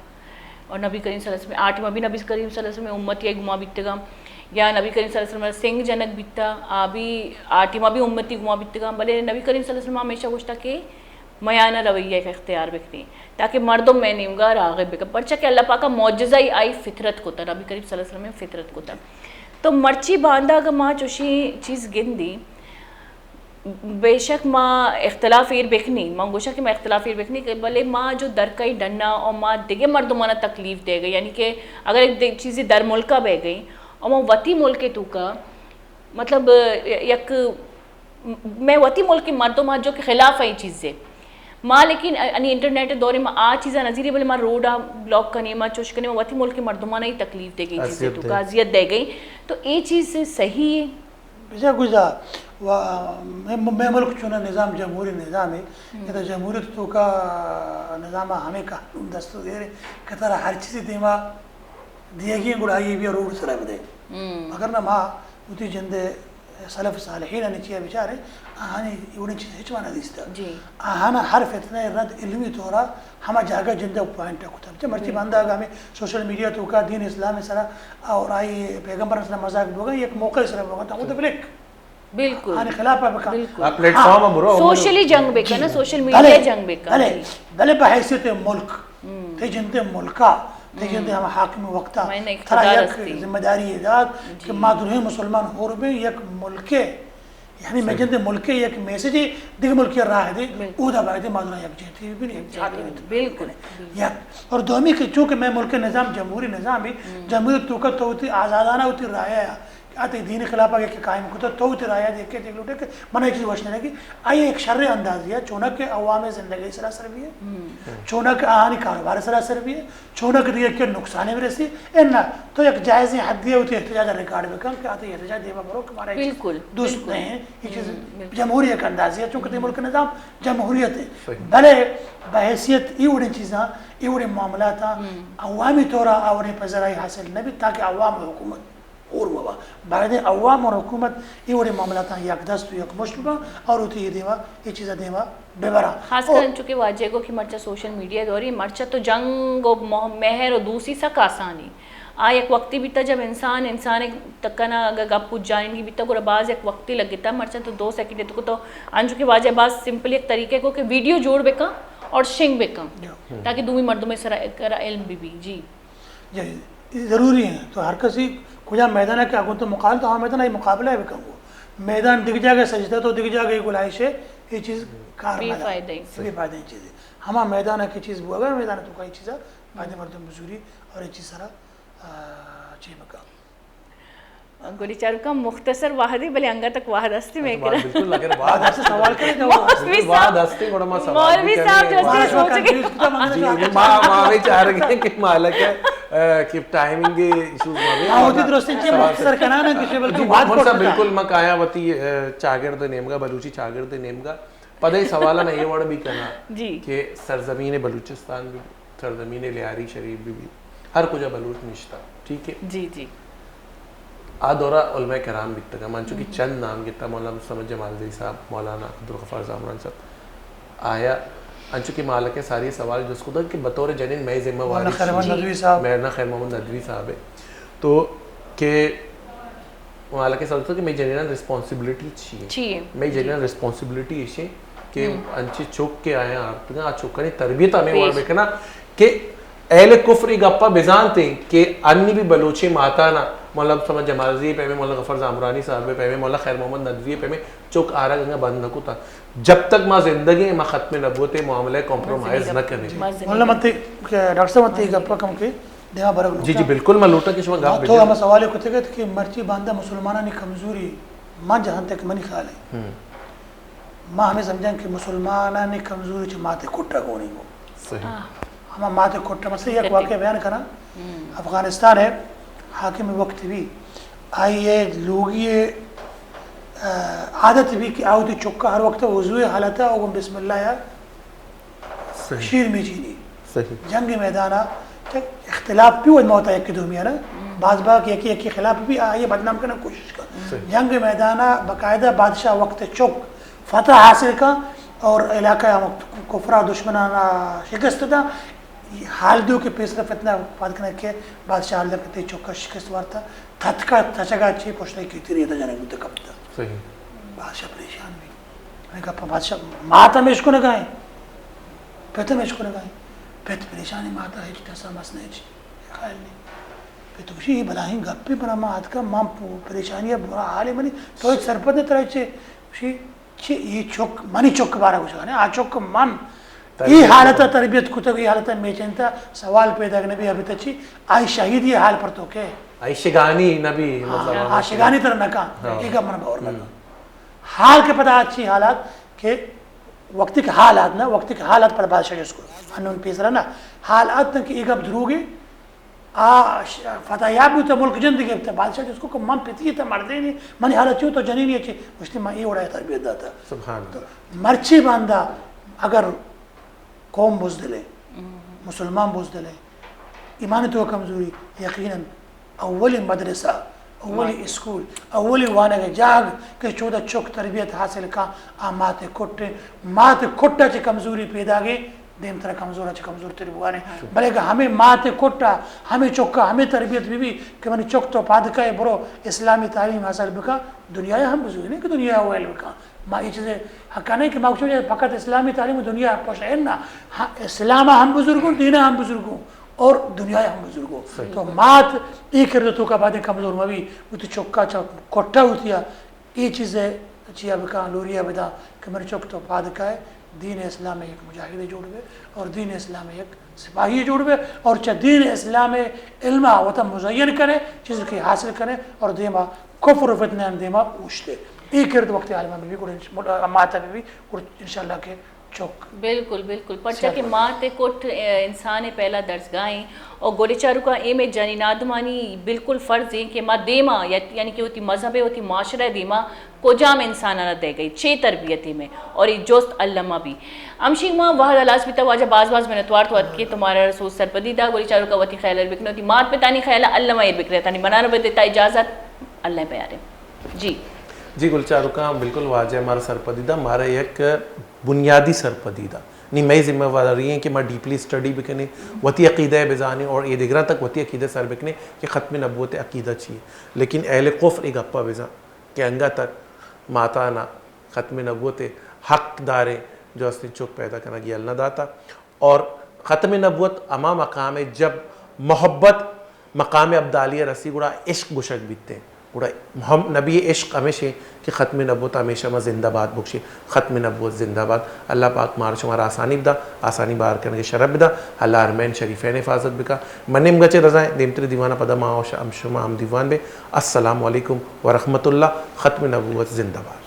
اور نبی کریم صلی اللہ علیہ وسلم آٹھما بھی نبی کریم صلی اللہ علیہ وسلم امتی گما بیتگا یا نبی کریم صلی اللہ علیہ وسلم سنگ جنک بیتا آبی آٹھما بھی امتی گما بیتگا بلے نبی کریم صلی اللہ علیہ وسلم ہمیشہ گوشتا کہ میانہ رویہ کا اختیار بکتی تاکہ مردم میں نیمگا راغب بکا پرچہ کہ اللہ پاکا معجزہ ہی آئی فطرت کو تا نبی کریم صلی اللہ علیہ وسلم فطرت کو تا تو مرچی باندھا اگر ماں چوشی چیز گن دی بے شک ماں اختلاف ایر بکنی ماں گوشا کہ میں اختلاف ایر بکنی کہ بلے ماں جو درکائی ڈننا اور ماں دیگے مردمانہ تکلیف دے گئی یعنی کہ اگر ایک چیزی در ملکہ بے گئی اور ماں وطی ملک تو کا مطلب یک میں وتی ملک مردم جو کے خلاف ہے چیزیں ماں لیکن انی انٹرنیٹ دورے میں آ چیزاں نظیرے بلے ماں روڈا بلاک کرنے ماں چوش کرنے وتی ملک مردمانہ ہی تکلیف دے گئی چیزیں تو اذیت دے گئی تو یہ چیز صحیح ہے بجا گزا میں ملک چونا نظام جمہوری نظام ہے یہ تو جمہوریت تو کا نظام ہمیں کا دستور دے رہے کہ طرح ہر چیزی دیما دیے گی گڑائی بھی روڈ سلام دے مگر نہ ماں اتی جندے سلف صالحین نیچے بیچارے آہانی یہ چیز ہچوانا دیستا آہانا ہر فتنہ رد علمی طورا ہما جاگا جندے پوائنٹ کتا جب مرچی باندھا گا ہمیں سوشل میڈیا تو کا دین اسلام سرا اور آئی پیغمبر اسلام مذاق بوگا ایک موقع سرا بوگا تا وہ تو بلک بالکل آنے خلاف ہے بکا پلیٹ فارم برو سوشلی جنگ بکا نا سوشل میڈیا جنگ بکا بلے بحیثیت ملک تے جندے ملکا تے جندے ہم حاکم وقتا ترا یک ذمہ داری اداد کہ ما دنیا مسلمان ہو ربے یک ملکے یعنی میں جندے ملکے یک میسیجی دیکھ ملکی راہ دے او دا باید ما دنیا یک جیتی بھی نہیں جاتی بالکل یک اور دومی کہ چونکہ میں ملک نظام جمہوری نظام بھی جمہوری توقت تو ہوتی آزادانہ ہوتی رائے آتے دین خلاف آگے کہ قائم کتا تو ہوتی رائے دیکھ کے دیکھ لوٹے کہ منہ ایک چیز وشنے لگی آئی ایک شر اندازی ہے چونک عوام زندگی سراسر بھی ہے چونک آہانی کاروبار سراسر بھی ہے چونک دیکھ کے نقصانے بھی رسی انہا تو ایک جائزی حدیہ ہوتی احتجاج ریکارڈ بکن کہ آتے احتجاج دیوا برو کہ ہمارا ایک دوست نہیں ہے یہ چیز جمہوری ایک اندازی ہے چونکہ ملک نظام جمہوریت ہے بلے بحیثیت یہ اڑی چیزاں یہ اڑی معاملات عوامی طورا آوری پذرائی حاصل نبی تاکہ عوام حکومت اور بابا بعد عوام اور حکومت یہ بڑے معاملات ہیں یک دست یک مشتبہ اور ہوتی یہ دیوا یہ چیزیں دیوا ببرا خاص کر چونکہ واجہ کو کہ مرچہ سوشل میڈیا دوری مرچہ تو جنگ و مہر و دوسری سک آسانی ایک وقتی بیتا جب انسان تکنا اگر گپ پوچھ جائیں گی بیتا کو بعض ایک وقتی لگتا مرچہ تو 2 سیکنڈ تو انجو کے واجہ بعض سمپل ایک طریقے کو کہ ویڈیو جوڑ بکا اور شنگ بکا تاکہ دومی مردوں میں سرا علم بھی جی ضروری ہیں تو ہر کسی کجا میدان ہے کہ اگر تو مقابل تو ہاں میدان ہے مقابلہ ہے بکن وہ میدان دکھ جا گئے سجدہ تو دکھ جا گئی گلائش ہے یہ چیز کار بھی فائدہ ہی چیز ہے ہما میدان ہے کہ چیز بو اگر میدان ہے تو کئی چیزا فائدہ مردم مزوری اور یہ چیز سارا چیز بکا گولی چارو کا مختصر واحدی بلے انگا تک واحد ہستی میں کرا بالکل لگر واحد ہستی سوال کرے گا واحد ہستی گوڑا ماں سوال مولوی صاحب جو چیز سوچ گئے ماں بھی چاہ رہے ہیں کہ مالک ہے کہ ٹائمنگ کے ایشوز ماں ہوتی درستی چیز مختصر کنانا کسی بلکہ بات کرتا بالکل ماں کایا وطی چاگرد نیمگا بلوچی چاگرد نیمگا پدہ سوالہ نہیں وڑ بھی کنا کہ سرزمین بلوچستان بھی سرزمین لیاری شریف بھی ہر کجا بلوچ نشتا ٹھیک ہے جی جی دورہ علماء کرام بکتا گا مانچو کی چند نام گتا مولانا مصطفی جمالزئی صاحب مولانا عبدالغفار زامران صاحب آیا انچو کی مالک ساری سوال جس کو کہ بطور جنین میں ذمہ واری میرنا خیر محمد ندوی صاحب ہے تو کہ مالک سوال کہ میں جنین رسپانسبلٹی چیئے میں جنین رسپانسبلٹی ایشے کہ انچی چوک کے آئے ہیں آپ چوکانی تربیت ہمیں وہاں بکنا کہ اہل کفری گپا بزان تھے کہ انی بھی بلوچی ماتانا مولانا سمجھ جمالزئی پہ میں مولانا غفار زامرانی صاحب پہ میں مولانا خیر محمد ندوی پہ میں چوک آرہ گنگا بند نکو تھا جب تک ماں زندگی ماں ختم نبوت معاملے کمپرومائز نہ کرنے مولانا متی ڈاکٹر صاحب متی گپا کم کے دیہاں برگ لوٹا جی جی بالکل میں لوٹا کہ شما گپ تو ہمیں سوال ہے کتے گئے کہ مرچی باندھا مسلمانانی کمزوری ماں جہاں تک منی خیال ہے ماں ہمیں سمجھیں کہ مسلمانانی کمزوری چھ ماتے کٹا گونی گو صحیح ہمیں ماتے کٹا مثلا ایک واقعہ بیان کرنا افغانستان ہے حاکم وقت بھی آئیے لوگی عادت بھی کہ آؤ تی چکا ہر وقت وضوئے حالتا اور بسم اللہ یا شیر میں چینی جنگ میدانا اختلاف بھی وہ موتا ہے کہ دومی ہے نا بعض باق یکی خلاف بھی آئیے بدنام کرنا کوشش کر جنگ میدانا باقاعدہ بادشاہ وقت چک فتح حاصل کا اور علاقہ کفرہ دشمنانا شکست دا حال دیو کے پیسرا فتنہ بات کرنے کے بادشاہ اللہ کہتے چوکا شکست وارتا تھتکا تچگا چی پوچھنے کی تیری تا جانے گلتے کبتا بادشاہ پریشان بھی میں کہا بادشاہ ماتا میں اس کو نگائیں پیتا میں اس کو نگائیں پیتا پریشانی ماتا ہے جتا سا مسنے جی خیال نہیں پیتا کچھ یہ بلاہین گپ بھی بنا ماں آت کا ماں پریشانیاں برا حال ہے منی تو ایک سرپت نے طرح چھے یہ چوک منی چوک بارا کچھ گانے آ چوک من یہ حالتا تربیت کتا یہ حالتا میچنتا سوال پیدا کرنے بھی ابھی تچی آئی شہید یہ حال پر تو کہ عائشگانی نبی عاشقانی تر نکا ایک من باور نکا حال کے پتہ اچھی حالات کہ وقتی کے حالات نا وقتی کے حالات پر بادشاہ جس کو انون پیسرا نا حالات کہ ایک اب دروگی فتح یاب بھی تو ملک زندگی اب بادشاہ جس کو کہ من پیتی تا مردے نہیں منی حالت چیو تو جنینی اچھی مجھتی میں ای اڑایا تربیت داتا سبحان اللہ. مرچی باندھا اگر قوم بزدلے مسلمان بزدلے ایمانی تو کمزوری یقیناً اولی مدرسہ اولی اسکول اولی وانا کے جاگ کہ چودہ چوک تربیت حاصل کا مات کھٹا چی کمزوری پیدا گئی دیم طرح کمزورا چی کمزور تری بوانے بلے کہ ہمیں مات کھٹا ہمیں چوکا ہمیں تربیت بھی کہ منی چوک تو پادکائے برو اسلامی تعلیم حاصل بکا دنیا ہم بزرگ نہیں کہ دنیا ہوئے بکا ما یہ چیزیں حقا نہیں کہ مقصود ہے فقط اسلامی تعلیم دنیا پوچھ ہے نا اسلام ہم بزرگوں دینا ہم بزرگوں اور دنیا ہم بزرگوں تو مات ایک کردتوں کا بعد کمزور مبی وہ تو چوکا کوٹا ہوتی ہے یہ چیزیں چیا بکا لوریا بدا کہ میرے چوک تو پادکائے دین اسلام میں ایک مجاہد جوڑ گئے اور دین اسلام میں ایک سپاہی جوڑ گئے اور چاہ دین اسلام میں علمہ وطا مزین کرے چیز کی حاصل کرے اور دیما کفر و فتنان دیما اوشتے ایک کرد وقت عالمہ میں بھی ماتا میں بھی اور انشاءاللہ کے چوک بالکل بالکل پرچہ کہ ماں تے کوٹ انسان پہلا درس گائیں اور گوڑے چارو کا ایم جانی نادمانی بالکل فرض ہے کہ ماں دیما یعنی کہ ہوتی مذہب ہے ہوتی معاشرہ دیما کو جام انسان نہ دے گئی چھ تربیتی میں اور ایک جوست علمہ بھی امشی ماں وحد علاس بھی تا واجہ باز میں نتوار تو کہ تمہارا رسول سرپدیدہ گوڑے چارو کا وطی خیال بکنے ہوتی مات پہ تانی خیال علمہ ایر بکرے تانی بنانا بے دیتا اجازت اللہ پیارے جی گلچار رکام بالکل واجہ ہمارا سرپدیدہ ہمارا ایک بنیادی سرپدیدہ نہیں میں ذمہ واری ہیں کہ میں ڈیپلی سٹڈی بکنے وتی عقیدہ بزانے اور یہ دیگرہ تک وتی عقیدہ سر بکنے کہ ختم نبوت عقیدہ چاہیے لیکن اہل کفر ایک اپا بزا کہ انگا تک ماتانا ختم نبوت حق دارے جو اصلی چوک پیدا کرنا گیا اللہ داتا اور ختم نبوت اما مقام جب محبت مقام ابدالیہ رسی گوڑا عشق گشک بیتے ہیں گوڑا نبی عشق ہمیشہ کہ ختم نبوت ہمیشہ میں زندہ باد بخشی ختم نبوت زندہ باد اللہ پاک مار شمار آسانی بدا آسانی بار کرنے کے شرب بدا اللہ ارمین شریفین حفاظت بکا منیم گچے رضائیں دیمتر دیوانہ پدا ماں ام شما ہم دیوان بے السلام علیکم ورحمت اللہ ختم نبوت زندہ باد